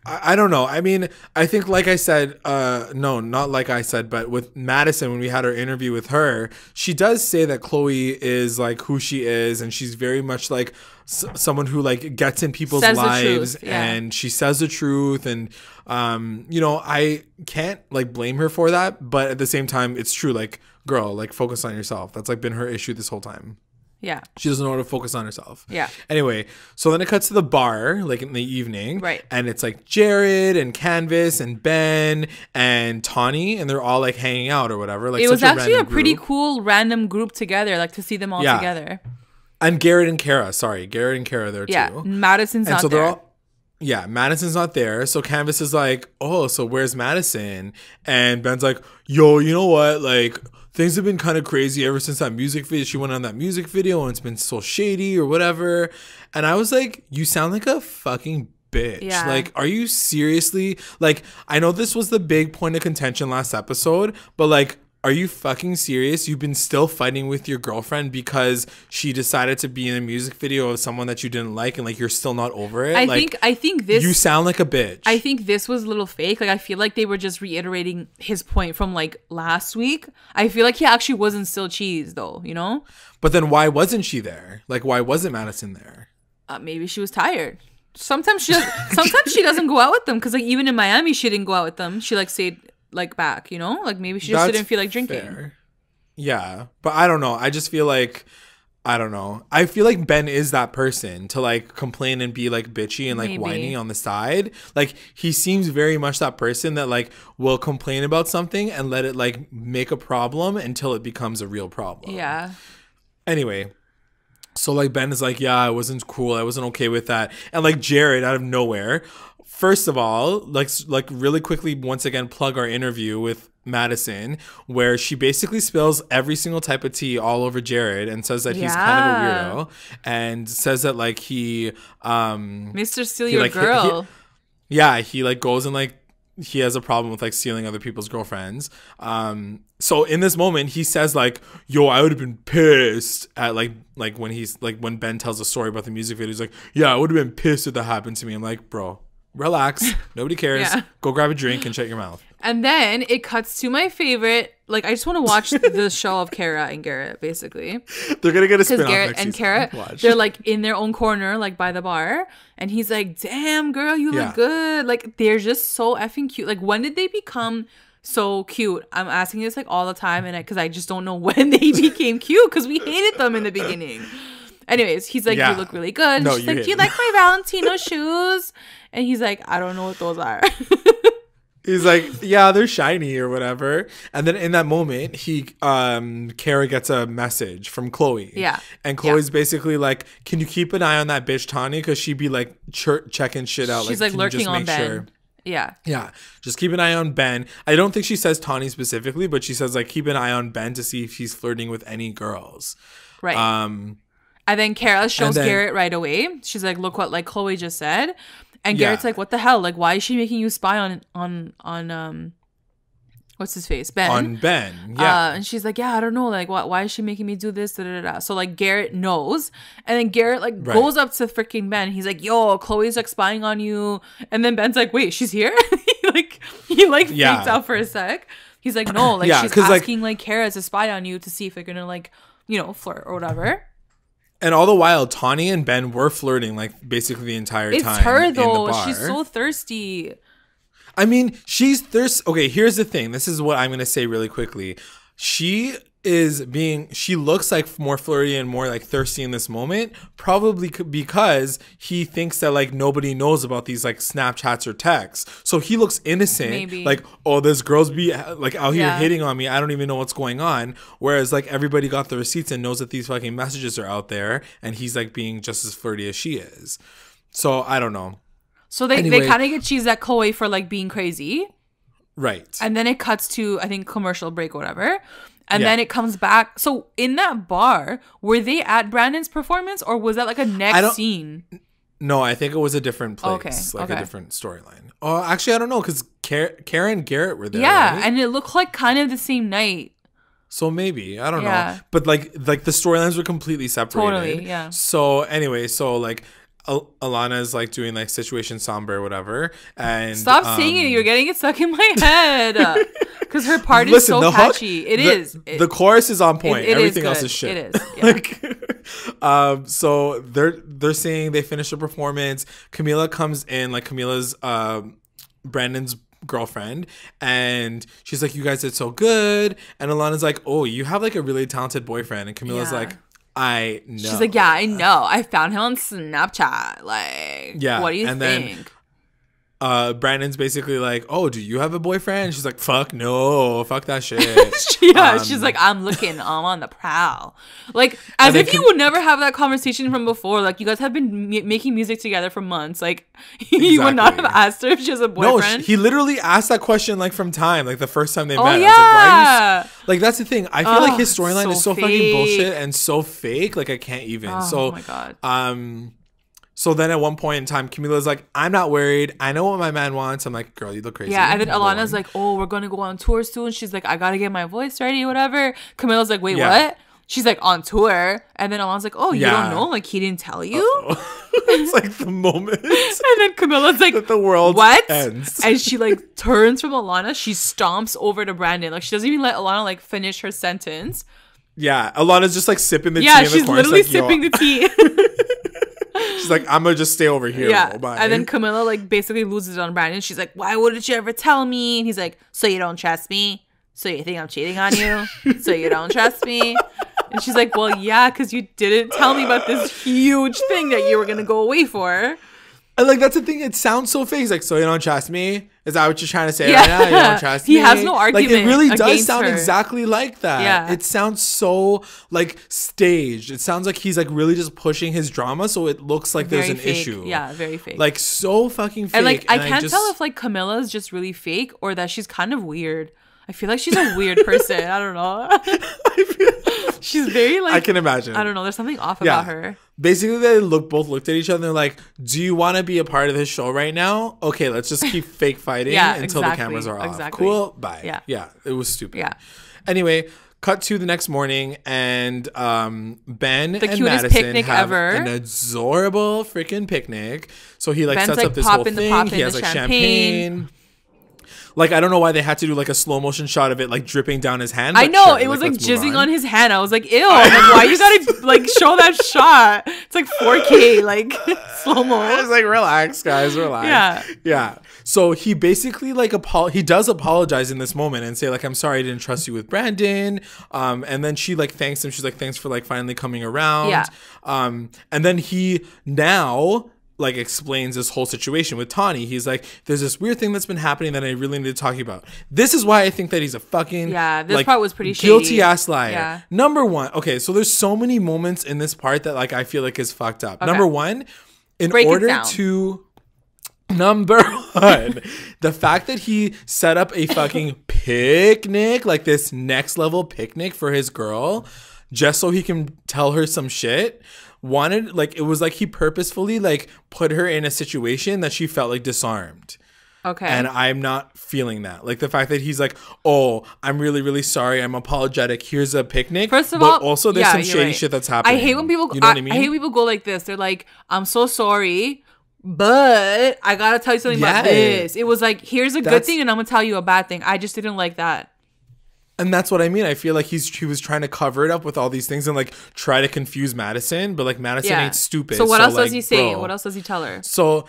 I don't know. I mean, I think, like I said, no, not like I said, but with Madison, when we had our interview with her, she does say that Chloe is, like, who she is, and she's very much, like, someone who, like, gets in people's lives, and she says the truth, and you know, I can't, like, blame her for that, but at the same time, it's true. Like, girl, like, focus on yourself. That's, like, been her issue this whole time.
Yeah.
She doesn't know how to focus on herself.
Yeah.
Anyway, so then it cuts to the bar, like, in the evening.
Right.
And it's, like, Jared and Canvas and Ben and Tawny, and they're all, like, hanging out or whatever. Like,
it was actually a pretty cool random group together, like, to see them all together.
And Garrett and Kara. Sorry, Garrett and Kara there, too.
Yeah, Madison's not there.
Madison's not there. So Canvas is like, oh, so where's Madison? And Ben's like, yo, you know what? Like, things have been kind of crazy ever since that music video. She went on that music video and it's been so shady or whatever. And I was like, you sound like a fucking bitch.
Yeah.
Like, are you seriously? Like, I know this was the big point of contention last episode, but, like, are you fucking serious? You've been still fighting with your girlfriend because she decided to be in a music video of someone that you didn't like, and, like, you're still not over it?
I think this.
You sound like a bitch.
I think this was a little fake. Like, I feel like they were just reiterating his point from, like, last week. I feel like he actually wasn't still cheese, though. You know.
But then why wasn't she there? Like, why wasn't Madison there?
Maybe she was tired. Sometimes she doesn't go out with them, because, like, even in Miami she didn't go out with them. She, like, stayed, like, back, you know, like, maybe she just didn't feel like drinking. Fair.
Yeah, but I don't know. I just feel like, I don't know. I feel like Ben is that person to, like, complain and be, like, bitchy and, like, whiny on the side. Like, he seems very much that person that, like, will complain about something and let it, like, make a problem until it becomes a real problem.
Yeah.
Anyway. So, like, Ben is like, yeah, it wasn't cool. I wasn't okay with that. And, like, Jared, out of nowhere, first of all, like really quickly, once again, plug our interview with Madison, where she basically spills every single type of tea all over Jared and says that he's kind of a weirdo, and says that, like, he
Mr. Steal Your Girl.
He like goes and, like, he has a problem with, like, stealing other people's girlfriends. So in this moment, he says, like, yo, I would have been pissed at, like when he's, like, when Ben tells a story about the music video, he's like, yeah, I would have been pissed if that happened to me. I'm like, bro, relax. Nobody cares.
Yeah.
Go grab a drink and shut your mouth.
And then it cuts to my favorite. Like, I just want to watch the show of Kara and Garrett, basically.
They're going to get a spin-off
Garrett
next
and
season.
Kara, they're like in their own corner, like by the bar. And he's like, damn, girl, you look good. Like, they're just so effing cute. Like, when did they become so cute? I'm asking this like all the time. And because I just don't know when they became cute, because we hated them in the beginning. Anyways, he's like, you look really good.
No,
she's like, do you like my Valentino shoes? And he's like, I don't know what those are.
He's like, yeah, they're shiny or whatever. And then in that moment, Kara gets a message from Chloe.
Yeah.
And Chloe's basically like, can you keep an eye on that bitch, Tanya? Because she'd be like checking shit out.
She's like lurking on Ben. Sure? Yeah.
Yeah. Just keep an eye on Ben. I don't think she says Tawny specifically, but she says like, keep an eye on Ben to see if he's flirting with any girls.
Right. And then Kara shows Garrett right away. She's like, look what like Chloe just said. And Garrett's like, what the hell? Like, why is she making you spy on what's his face? Ben.
On Ben, yeah.
And she's like, yeah, I don't know. Like, why is she making me do this? Da, da, da, da. So, like, Garrett knows. And then Garrett, like, goes up to freaking Ben. He's like, yo, Chloe's, like, spying on you. And then Ben's like, wait, she's here? he freaked out for a sec. He's like, no, like, she's asking, like, Kara to spy on you to see if they're gonna, like, you know, flirt or whatever.
And all the while, Tawny and Ben were flirting, like, basically the entire time.
It's her, though.
In the bar.
She's so thirsty.
I mean, she's thirsty. Okay, here's the thing. This is what I'm going to say really quickly. She looks like more flirty and more like thirsty in this moment, probably because he thinks that like nobody knows about these like Snapchats or texts. So he looks innocent. Maybe. Like, oh, this girl's be like out here hitting on me. I don't even know what's going on. Whereas like everybody got the receipts and knows that these fucking messages are out there, and he's like being just as flirty as she is. So I don't know.
So they kind of get cheesed at Chloe for like being crazy.
Right.
And then it cuts to, I think, commercial break or whatever. And then it comes back. So in that bar, were they at Brandon's performance, or was that like a next scene?
No, I think it was a different place. A different storyline. Oh, actually, I don't know, because Kara and Garrett were there.
Yeah,
right?
and it looked like kind of the same night.
So maybe. I don't know. But like the storylines were completely separated.
Totally, yeah.
So anyway, so like Alana is like doing like situation somber or whatever, and
stop saying it. You're getting it stuck in my head because her part is so catchy.
The chorus is on point. Everything else is shit.
It is. Yeah.
So they're saying they finished the performance. Camila comes in, like Camila's Brandon's girlfriend, and she's like, "You guys did so good." And Alana's like, "Oh, you have like a really talented boyfriend." And Camila's like, I know.
She's like, yeah, I know. I found him on Snapchat. Like, what do you think?
Then, Brandon's basically like, oh, do you have a boyfriend? And she's like, fuck no. Fuck that shit.
She's like, I'm on the prowl. Like, as if you would never have that conversation from before. Like, you guys have been making music together for months. Like, you would not have asked her if she has a boyfriend.
No, he literally asked that question, like, from time. Like, the first time they met.
Yeah.
I was like, why are you... Like, that's the thing. I feel like his storyline is so
fake.
fucking bullshit and so fake. Like, I can't even.
Oh my God.
So then at one point in time, Camila's like, I'm not worried. I know what my man wants. I'm like, girl, you look crazy.
Yeah, and then Alana's like, oh, we're going to go on tour soon. She's like, I got to get my voice ready, whatever. Camila's like, wait, what? She's like, on tour. And then Alana's like, oh, you don't know? Like, he didn't tell you?
It's like the moment.
And then Camila's like,
that the world ends.
And she like turns from Alana. She stomps over to Brandon. Like, she doesn't even let Alana like finish her sentence.
Yeah, Alana's just like sipping the tea in the corner. Yeah,
she's literally sipping the tea.
She's like, I'm gonna just stay over here.
Yeah. Bye. And then Camila like basically loses it on Brandon. She's like, why wouldn't you ever tell me? And he's like, so you don't trust me? So you think I'm cheating on you? So you don't trust me? And she's like, well, yeah, because you didn't tell me about this huge thing that you were gonna go away for.
And like, that's the thing. It sounds so fake. He's like, so you don't trust me? Is that what you're trying to say right now? You don't trust me?
He has no argument.
Like, it really does sound
her.
exactly like that.
Yeah.
It sounds so like staged. It sounds like he's like really just pushing his drama, so it looks like there's an issue.
Yeah, very fake.
Like, so fucking fake.
And like, I can't tell if like Camila is just really fake or that she's kind of weird. I feel like she's a weird person. I don't know. She's very like,
I can imagine.
I don't know. There's something off about her.
Basically, they both looked at each other and they're like, do you want to be a part of this show right now? Okay, let's just keep fake fighting until the cameras are off. Cool. Bye. Yeah. It was stupid.
Yeah.
Anyway, cut to the next morning, and Ben
the
and
cutest
Madison
picnic
have
ever.
an adorable freaking picnic. So he like
Ben's,
sets
like,
up this whole
popping
thing. He has like champagne. Like, I don't know why they had to do like a slow motion shot of it like dripping down his hand.
I know,
sure,
it was like jizzing on his hand. I was like, ew.
I
Like, why you gotta like show that shot? It's like 4K, like slow mo.
I was like, relax, guys, relax. Yeah. So he basically like he does apologize in this moment and say like, I'm sorry I didn't trust you with Brandon. And then she like thanks him. She's like, thanks for like finally coming around.
Yeah.
And then he now like explains this whole situation with Tawny. He's like, there's this weird thing that's been happening that I really need to talk about. This is why I think that he's a fucking
this
like,
part was pretty
guilty
shady.
ass liar.
Yeah.
Number one, okay, so there's so many moments in this part that like I feel like is fucked up. Number one, Number one, the fact that he set up a fucking picnic, like this next level picnic for his girl, just so he can tell her some shit. It was like he purposefully like put her in a situation that she felt like disarmed.
Okay.
And I'm not feeling that. Like the fact that he's like, oh, I'm really, really sorry. I'm apologetic. Here's a picnic.
First of all,
also there's some shady shit that's happening.
I hate when people,
you know what I mean?
I hate people go like this. They're like, I'm so sorry, but I gotta tell you something about this. It was like, here's a good thing and I'm gonna tell you a bad thing. I just didn't like that.
And that's what I mean. I feel like he was trying to cover it up with all these things and like try to confuse Madison, but like Madison ain't stupid.
So what else
like,
does he say?
bro.
What else does he tell her?
So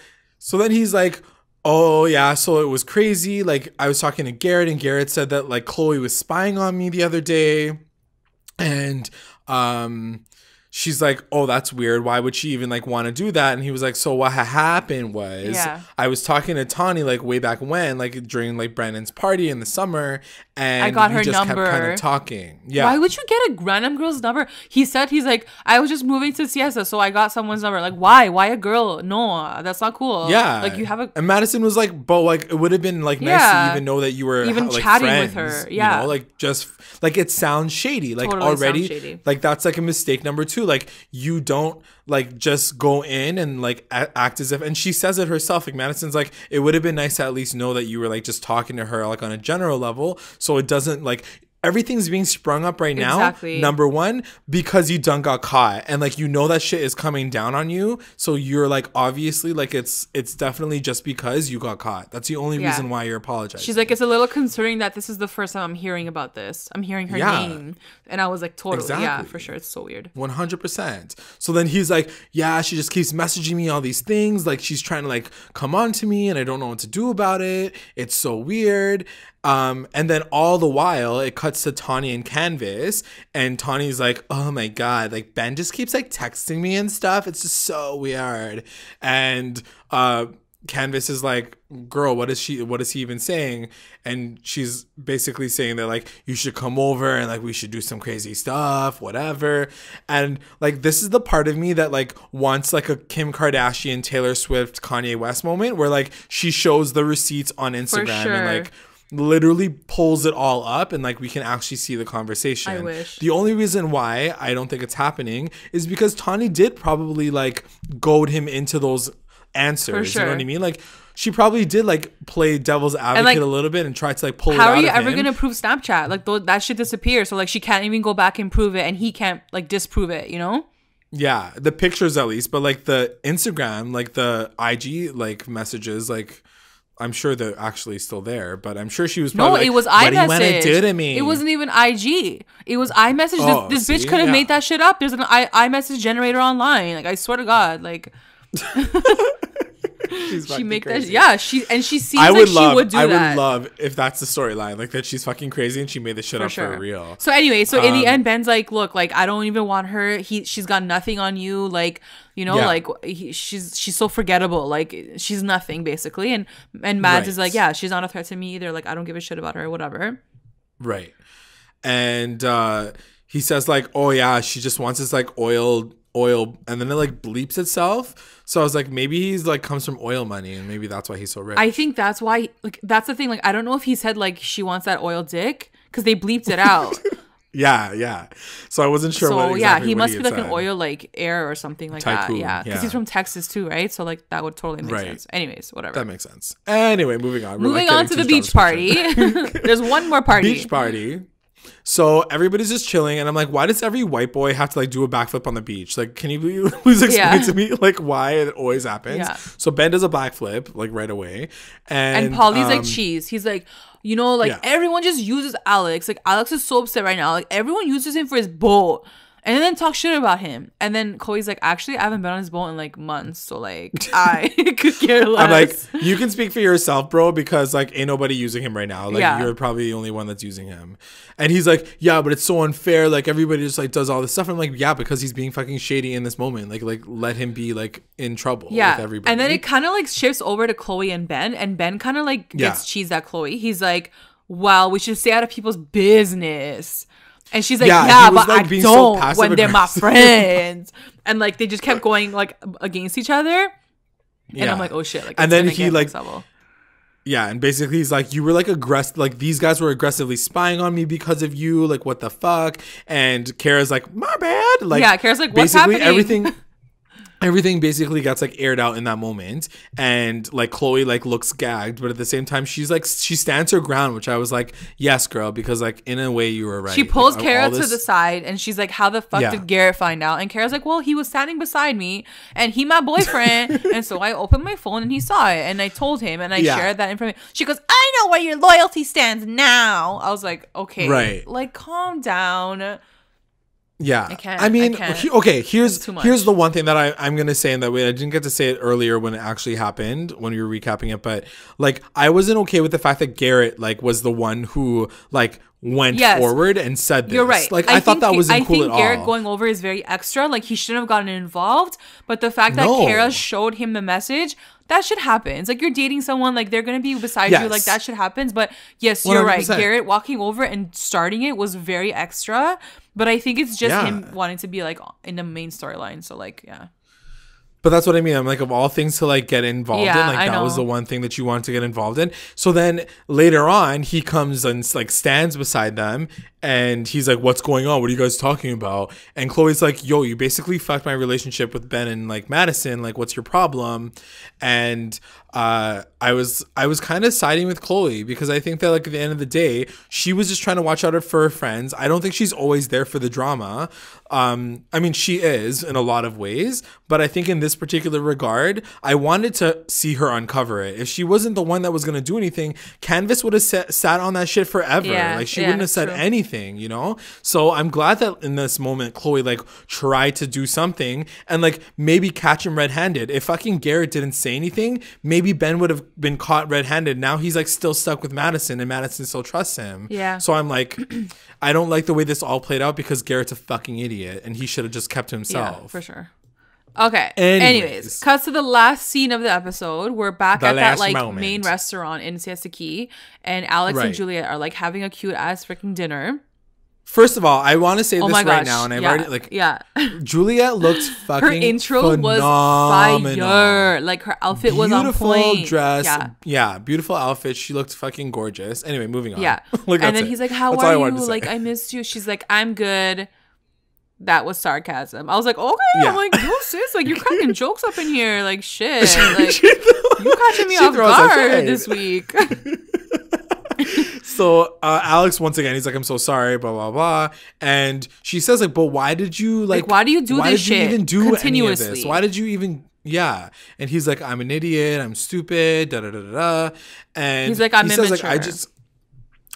then he's like, oh yeah, so it was crazy. Like I was talking to Garrett and Garrett said that like Chloe was spying on me the other day. And she's like, oh, that's weird. Why would she even like want to do that? And he was like, so what happened was I was talking to Tawny like way back when, like during like Brandon's party in the summer, and
I got
we
her
just
number.
kept kind of talking. Yeah.
Why would you get a random girl's number? He's like, I was just moving to Siesta, so I got someone's number. Like, why? Why a girl? No, that's not cool.
Yeah.
Like you have a.
And Madison was like, but like it would have been like nice to even know that you were
even
like,
chatting
friends,
with her. Yeah.
You know, like just like it sounds shady. Like
Totally
already,
sounds shady.
like that's like a mistake number two. Like you don't like just go in and like act as if, and she says it herself. Like Madison's like, it would have been nice to at least know that you were like just talking to her like on a general level, so it doesn't like. Everything's being sprung up right now.
Exactly.
Number one, because you done got caught, and like you know that shit is coming down on you. So you're like obviously like it's definitely just because you got caught. That's the only reason why you're apologizing.
She's like, it's a little concerning that this is the first time I'm hearing about this. I'm hearing her name, and I was like, totally, yeah, for sure. It's so weird.
100%. So then he's like, yeah, she just keeps messaging me all these things. Like she's trying to like come on to me, and I don't know what to do about it. It's so weird. And then all the while it cuts to Tawny and Canvas, and Tawny's like, oh my god, like Ben just keeps like texting me and stuff. It's just so weird. And Canvas is like, girl, what is he even saying? And she's basically saying that like you should come over and like we should do some crazy stuff, whatever. And like this is the part of me that like wants like a Kim Kardashian, Taylor Swift, Kanye West moment where like she shows the receipts on Instagram and like literally pulls it all up and like we can actually see the conversation.
I wish.
The only reason why I don't think it's happening is because Tawny did probably like goad him into those answers. You know what I mean? Like she probably did like play devil's advocate like, a little bit and try to like pull it out of him.
How are you ever gonna prove Snapchat? Like that shit disappears, so like she can't even go back and prove it, and he can't like disprove it, you know?
Yeah, the pictures at least, but like the Instagram, like the IG like messages, like I'm sure they're actually still there, but I'm sure she was probably
it was
iMessage.
What do you do to me? It wasn't even IG. It was iMessage.
Oh,
this bitch could have made that shit up. There's an iMessage generator online. Like I swear to God, like she make crazy. That. Yeah, she seems like she would do that.
I would love if that's the storyline, like that she's fucking crazy and she made this shit up for real.
So anyway, in the end, Ben's like, look, like I don't even want her. She's got nothing on you, like. You know, like she's so forgettable. Like she's nothing basically. And Mads is like, yeah, she's not a threat to me either. Like I don't give a shit about her, whatever.
Right. And he says like, oh yeah, she just wants this like oil, and then it like bleeps itself. So I was like, maybe he's like comes from oil money, and maybe that's why he's so rich.
I think that's why. Like that's the thing. Like I don't know if he said like she wants that oil dick because they bleeped it out.
Yeah. So I wasn't sure. So
he must be like an oil like heir or something like Tycoon, that. Yeah, because he's from Texas too, right? So like that would totally make sense. Anyways, whatever.
That makes sense. Anyway, moving on.
Moving on to the beach party. There's one more party.
Beach party. So everybody's just chilling, and I'm like, why does every white boy have to like do a backflip on the beach? Like, can you please explain to me like why it always happens? Yeah. So Ben does a backflip like right away, and
Paulie's like cheese. He's like, you know, like everyone just uses Alex. Like Alex is so upset right now. Like everyone uses him for his boat. And then talk shit about him. And then Chloe's like, actually, I haven't been on his boat in like months. So like, I could care less.
I'm like, you can speak for yourself, bro, because like ain't nobody using him right now. Like you're probably the only one that's using him. And he's like, yeah, but it's so unfair. Like everybody just like does all this stuff. I'm like, yeah, because he's being fucking shady in this moment. Like let him be like in trouble with everybody.
And then it kind of like shifts over to Chloe and Ben. And Ben kind of like gets cheesed at Chloe. He's like, well, we should stay out of people's business. And she's like, yeah, but like, I don't so when they're my friends. And like they just kept going like against each other. And I'm like, oh shit. Like,
and then he like, yeah, and basically he's like, you were like aggressive, like these guys were aggressively spying on me because of you. Like, what the fuck? And Kara's like, my bad. Like,
yeah, Kara's like, what's happening?
Everything basically gets like aired out in that moment, and like Chloe like looks gagged, but at the same time she stands her ground, which I was like, yes, girl, because like in a way you were right.
She pulls like, Kara to the side and she's like, how the fuck did Garrett find out? And Kara's like, well, he was standing beside me and he my boyfriend. And so I opened my phone and he saw it and I told him and I shared that information. She goes, I know where your loyalty stands now. I was like, okay, right, like calm down.
Yeah, here's the one thing that I'm gonna say, and that way I didn't get to say it earlier when it actually happened when we were recapping it, but like I wasn't okay with the fact that Garrett like was the one who like went forward and said this.
You're right.
Like I thought that wasn't cool at all.
I think Garrett going over is very extra. Like he shouldn't have gotten involved. But the fact that Kara showed him the message, that shit happens. Like you're dating someone, like they're gonna be beside you, like that shit happens. But yes, you're 100%. Right. Garrett walking over and starting it was very extra. But I think it's just him wanting to be like in the main storyline. So like, yeah.
But that's what I mean. I'm like, of all things to like get involved in, like that was the one thing that you wanted to get involved in. So then later on, he comes and like stands beside them and he's like, what's going on? What are you guys talking about? And Chloe's like, yo, you basically fucked my relationship with Ben and like Madison. Like, what's your problem? And I was kind of siding with Chloe because I think that like at the end of the day, she was just trying to watch out for her friends. I don't think she's always there for the drama. I mean, she is in a lot of ways, but I think in this particular regard, I wanted to see her uncover it. If she wasn't the one that was going to do anything, Canvas would have sat on that shit forever. Like she wouldn't have said anything, you know? So I'm glad that in this moment, Chloe like tried to do something and like maybe catch him red-handed. If fucking Garrett didn't say anything, maybe Ben would have been caught red-handed. Now he's like still stuck with Madison and Madison still trusts him. Yeah. So I'm like, I don't like the way this all played out because Garrett's a fucking idiot and he should have just kept to himself.
Yeah, for sure. Okay. Anyways, cuts to the last scene of the episode. We're back at that like main restaurant in Siesta Key, and Alex and Juliet are like having a cute ass freaking dinner.
First of all, I want to say this right now, and I've already like Juliet looked fucking her intro phenomenal.
Was fire. Like her outfit was on point.
Beautiful dress, beautiful outfit. She looked fucking gorgeous. Anyway, moving on.
Yeah, like, and then he's like, "How are you?" Like, I missed you. She's like, "I'm good." That was sarcasm. I was like, okay. Yeah. I'm like, no, sis, like you're cracking jokes up in here, like shit. Like you catching me off guard this week.
So Alex, once again, he's like, I'm so sorry, blah blah blah, and she says like, but why did you like
why do you do this shit?
Why did you even do continuously? Any of this? Why did you even? Yeah, and he's like, I'm an idiot, I'm stupid, da da da da, and
he's like, I'm immature.
Like,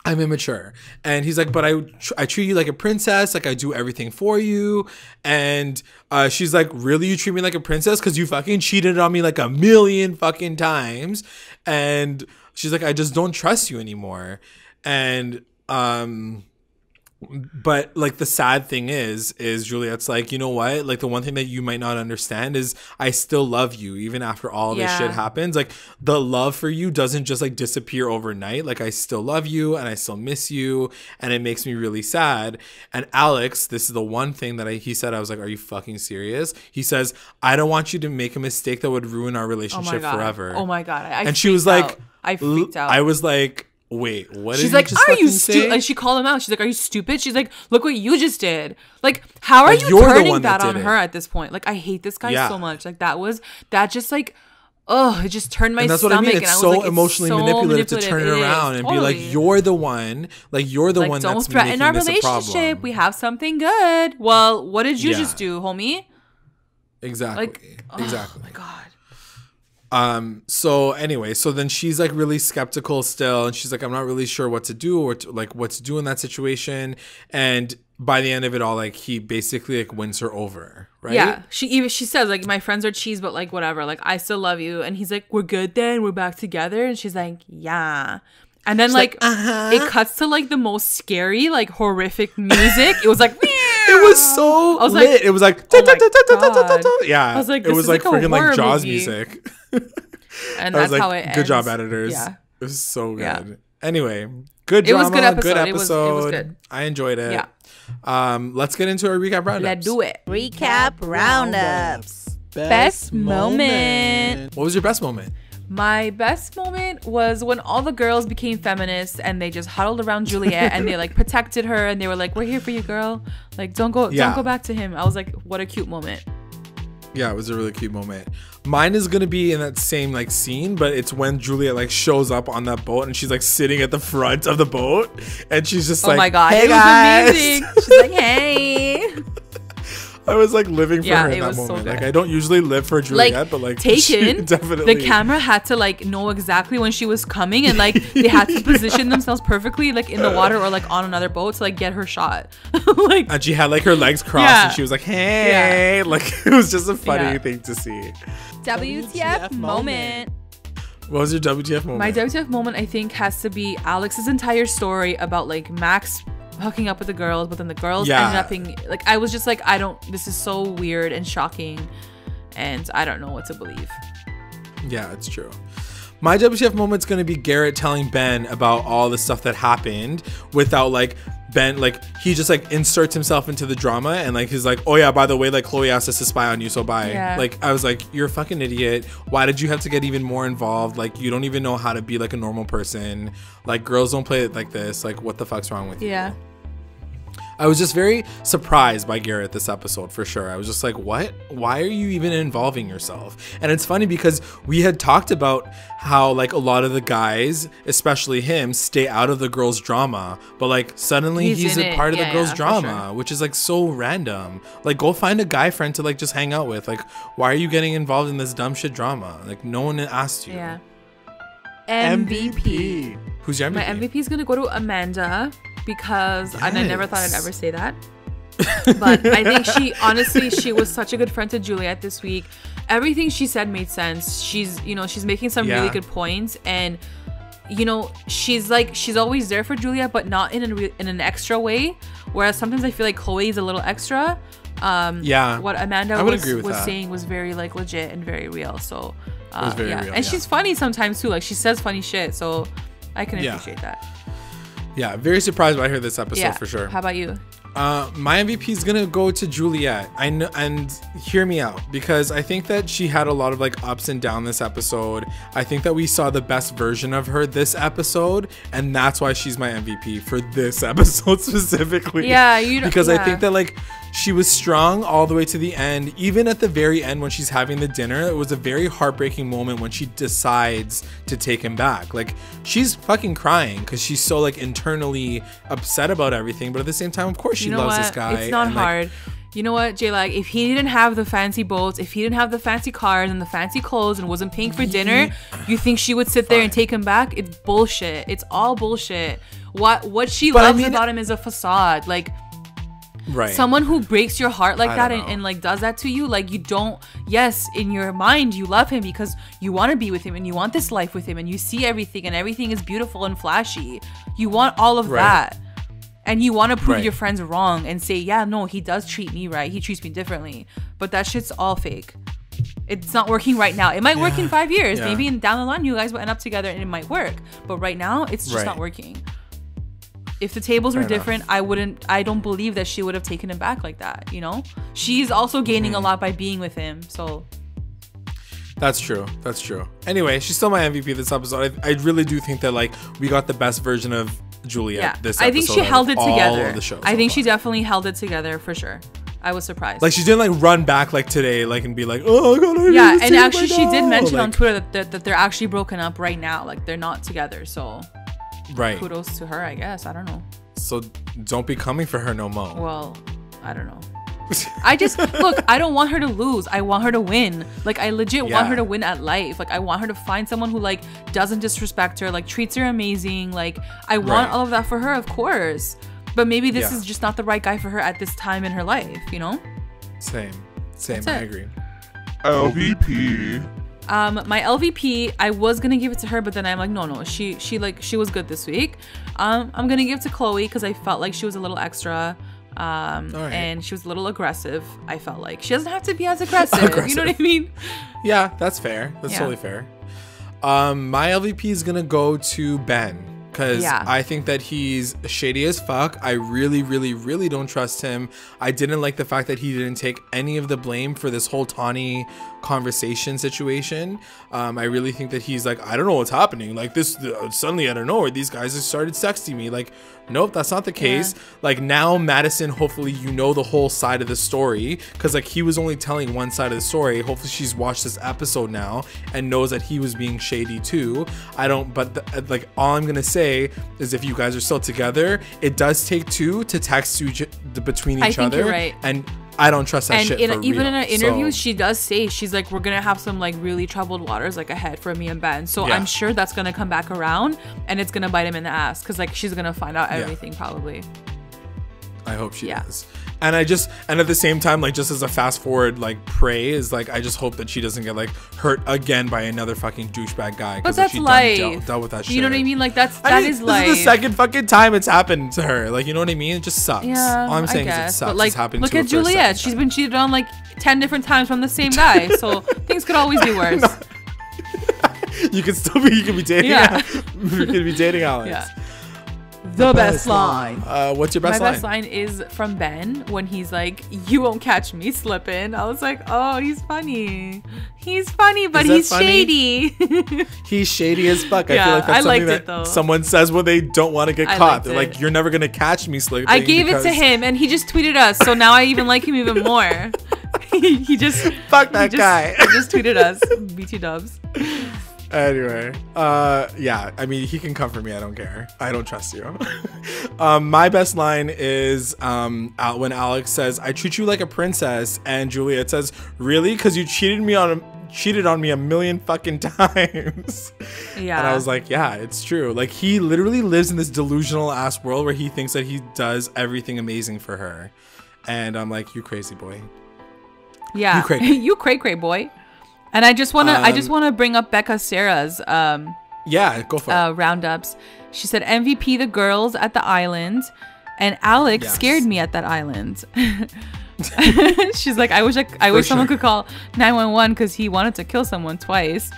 I'm immature. And he's like, but I treat you like a princess. Like I do everything for you. And she's like, really? You treat me like a princess? Because you fucking cheated on me like a million fucking times. And she's like, I just don't trust you anymore. And but like the sad thing is Juliet's like, you know what? Like the one thing that you might not understand is I still love you even after all this shit happens. Like the love for you doesn't just like disappear overnight. Like I still love you and I still miss you and it makes me really sad. And Alex, this is the one thing that he said, I was like, are you fucking serious? He says, I don't want you to make a mistake that would ruin our relationship forever.
Oh my God.
And she was like,
I freaked out.
I was like, wait, what?
She's like, are you stupid? Like she called him out. She's like, are you stupid? She's like, look what you just did. Like, how are you turning that on her at this point? Like, I hate this guy so much. Like that just like oh, it just turned my
and that's
stomach.
what I mean. It's so emotionally manipulative to turn it around and be like, you're the one. Like, you're the one that's making
our
this a problem.
relationship. We have something good. Well, what did you just do, homie?
Exactly.
Like,
exactly.
Oh my God.
So anyway, so then she's like really skeptical still, and she's like, I'm not really sure what to do or what to do in that situation. And by the end of it all, like, he basically like wins her over, right?
Yeah. She says like, my friends are cheese, but like whatever, like I still love you. And he's like, we're good then, we're back together. And she's like, yeah. And then she's like it cuts to like the most scary, like horrific music. It was like
it was so lit. Like, it was like yeah.
I was like,
it was like freaking like Jaws
movie.
Music.
And that's
like,
how it ends.
Good job, editors.
Yeah.
It was so good.
Yeah.
Anyway, good drama.
It was good episode.
Good episode.
It was good.
I enjoyed it.
Yeah.
Let's get into our recap roundups.
Let's do it.
Recap roundups.
Best moment.
What was your best moment?
My best moment was when all the girls became feminists and they just huddled around Juliet and they like protected her and they were like, we're here for you, girl. Like, don't go back to him. I was like, what a cute moment.
Yeah, it was a really cute moment. Mine is gonna be in that same like scene, but it's when Juliet like shows up on that boat and she's like sitting at the front of the boat and she's just like,
oh my God,
hey
it
guys.
was amazing. She's like, hey.
I was like living for her in that moment.
So
like, I don't usually live for Juliet, but like
Taken,
definitely.
The camera had to like know exactly when she was coming, and like they had to position themselves perfectly, like in the water or like on another boat to like get her shot. Like,
and she had like her legs crossed, and she was like, "Hey!" Like, it was just a funny thing to see.
WTF moment.
What was your WTF moment?
My WTF moment, I think, has to be Alex's entire story about like Max hooking up with the girls, but then the girls ended up being like, I was just like, this is so weird and shocking, and I don't know what to believe.
Yeah, it's true. My WTF moment's gonna be Garrett telling Ben about all the stuff that happened without like Ben, like he just like inserts himself into the drama and like he's like, oh yeah, by the way, like Chloe asked us to spy on you, so bye. Like I was like, you're a fucking idiot. Why did you have to get even more involved? Like you don't even know how to be like a normal person. Like girls don't play it like this. Like what the fuck's wrong with you?
Yeah.
I was just very surprised by Garrett this episode, for sure. I was just like, what? Why are you even involving yourself? And it's funny because we had talked about how like a lot of the guys, especially him, stay out of the girls' drama. But like suddenly he's a part of the girls' drama, which is like so random. Like go find a guy friend to like just hang out with. Like why are you getting involved in this dumb shit drama? Like no one asked you.
Yeah. MVP.
Who's your MVP?
My MVP is going to go to Amanda. Because and I never thought I'd ever say that, but I think she was such a good friend to Juliet this week. Everything she said made sense. She's making some really good points, and she's always there for Juliet, but not in an extra way. Whereas sometimes I feel like Chloe is a little extra. What Amanda was saying was very like legit and very real. So real, and she's funny sometimes too. Like she says funny shit, so I can appreciate that.
Yeah, very surprised by her this episode for sure.
How about you?
My MVP is gonna go to Juliet. I know, and hear me out, because I think that she had a lot of like ups and downs this episode. I think that we saw the best version of her this episode, and that's why she's my MVP for this episode specifically.
Yeah,
because I think that like she was strong all the way to the end. Even at the very end when she's having the dinner, it was a very heartbreaking moment when she decides to take him back. Like she's fucking crying because she's so like internally upset about everything, but at the same time, of course she loves this guy.
It's not hard. You know what, JLAG? If he didn't have the fancy boats, if he didn't have the fancy cars and the fancy clothes and wasn't paying for dinner, you think she would sit there and take him back? It's bullshit. It's all bullshit. What she loves about him is a facade. Like, someone who breaks your heart like that and like does that to you, like you don't, yes, in your mind you love him because you want to be with him and you want this life with him and you see everything and everything is beautiful and flashy. You want all of that. And you want to prove your friends wrong and say, yeah, no, he does treat me right. He treats me differently. But that shit's all fake. It's not working right now. It might work in 5 years. Maybe down the line you guys will end up together and it might work. But right now it's just not working. If the tables were different, I don't believe that she would have taken him back like that, you know? She's also gaining a lot by being with him, so.
That's true. That's true. Anyway, she's still my MVP this episode. I really do think that like we got the best version of Juliet this episode.
I think she held it together.
I think
she definitely held it together for sure. I was surprised.
Like she didn't like run back like today, like and be like, oh God,
yeah. And actually, she did mention on Twitter that they're actually broken up right now. Like they're not together. So,
right.
Kudos to her, I guess. I don't know.
So don't be coming for her no more.
Well, I don't know. I just look, I don't want her to lose. I want her to win. Like I legit want her to win at life. Like I want her to find someone who like doesn't disrespect her, like treats her amazing. Like I want all of that for her, of course. But maybe this is just not the right guy for her at this time in her life, you know?
Same. I agree.
LVP.
My LVP, I was gonna give it to her, but then I'm like, no, she was good this week. I'm gonna give it to Chloe because I felt like she was a little extra. And she was a little aggressive. I felt like she doesn't have to be as aggressive. You know what I mean?
Yeah, that's fair. That's totally fair. My LVP is gonna go to Ben because I think that he's shady as fuck. I really, really, really don't trust him. I didn't like the fact that he didn't take any of the blame for this whole Tawny conversation situation. I really think that he's like, I don't know what's happening. Like this, suddenly out of nowhere, these guys have started sexting me. Like, nope, that's not the case. Like now Madison, hopefully you know the whole side of the story because like he was only telling one side of the story. Hopefully she's watched this episode now and knows that he was being shady too. Like all I'm gonna say is if you guys are still together, it does take two to text between each other. You're right. And I don't trust that shit. And
even in an interview, she does say, she's like, we're gonna have some like really troubled waters like ahead for me and Ben. So I'm sure that's gonna come back around and it's gonna bite him in the ass because like she's gonna find out everything probably.
I hope she does. And at the same time, like just as a fast forward, like pray is like I just hope that she doesn't get like hurt again by another fucking douchebag guy.
But that's life.
Dealt with that shit.
You know what I mean? Like that is life.
This is the second fucking time it's happened to her. Like you know what I mean? It just sucks.
Yeah,
all I'm saying is it sucks.
But like,
it's happened
look
to
at Juliet. She's been cheated on like 10 different times from the same guy. So things could always be worse.
You can be dating. Yeah. You can be dating Alex.
Yeah. The best line.
What's your best line?
My best line is from Ben when he's like, "You won't catch me slipping." I was like, "Oh, he's funny. He's funny, but he's shady."
He's shady as fuck. I feel like that's something that someone says when they don't want to get caught. They're like, "You're never gonna catch me slipping."
I gave it to him, and he just tweeted us. So now I even like him even more. he just
fuck that guy.
He just tweeted us. BT Dubs.
Anyway, I mean, he can come for me. I don't care. I don't trust you. My best line is when Alex says, "I treat you like a princess," and Juliet says, "Really? Because you cheated on me a million fucking times." Yeah. And I was like, yeah, it's true. Like he literally lives in this delusional ass world where he thinks that he does everything amazing for her, and I'm like, you crazy boy.
Yeah, you cray boy. And I just wanna bring up Becca Sarah's
go for it.
Roundups. She said MVP the girls at the island, and Alex scared me at that island. She's like, I wish someone could call 911 because he wanted to kill someone twice.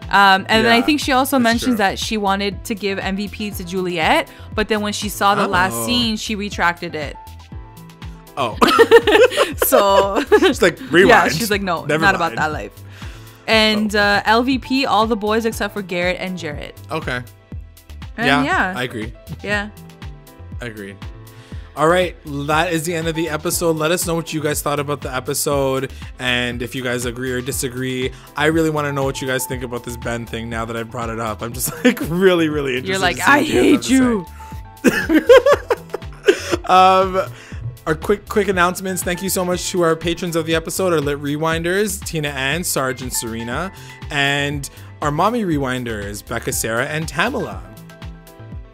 And then I think she also mentions that she wanted to give MVP to Juliet, but then when she saw the last scene, she retracted it.
Oh.
So
she's like, rewind.
Yeah, she's like, no, not about that life. And LVP, all the boys except for Garrett and Jarrett.
Okay.
And
I agree.
Yeah.
I agree. All right, that is the end of the episode. Let us know what you guys thought about the episode and if you guys agree or disagree. I really want to know what you guys think about this Ben thing now that I brought it up. I'm just like really, really interested.
You're like, I hate you.
Our quick announcements. Thank you so much to our patrons of the episode, our lit rewinders, Tina Ann, Sarge, and Serena, and our mommy rewinders, Becca, Sarah, and Tamala.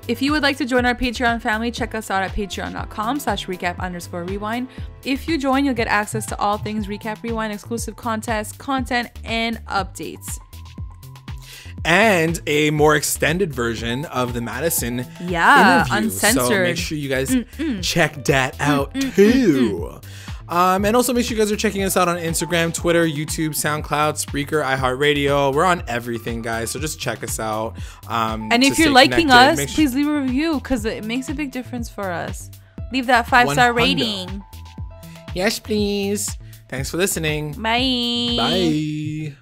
If you would like to join our Patreon family, check us out at patreon.com/recap_rewind. If you join, you'll get access to all things Recap Rewind, exclusive contests, content, and updates.
And a more extended version of the Madison interview.
Uncensored.
So make sure you guys check that out too. And also make sure you guys are checking us out on Instagram, Twitter, YouTube, SoundCloud, Spreaker, iHeartRadio. We're on everything, guys. So just check us out.
And if you're liking us, please leave a review because it makes a big difference for us. Leave that 5-star rating.
Yes, please. Thanks for listening.
Bye.
Bye.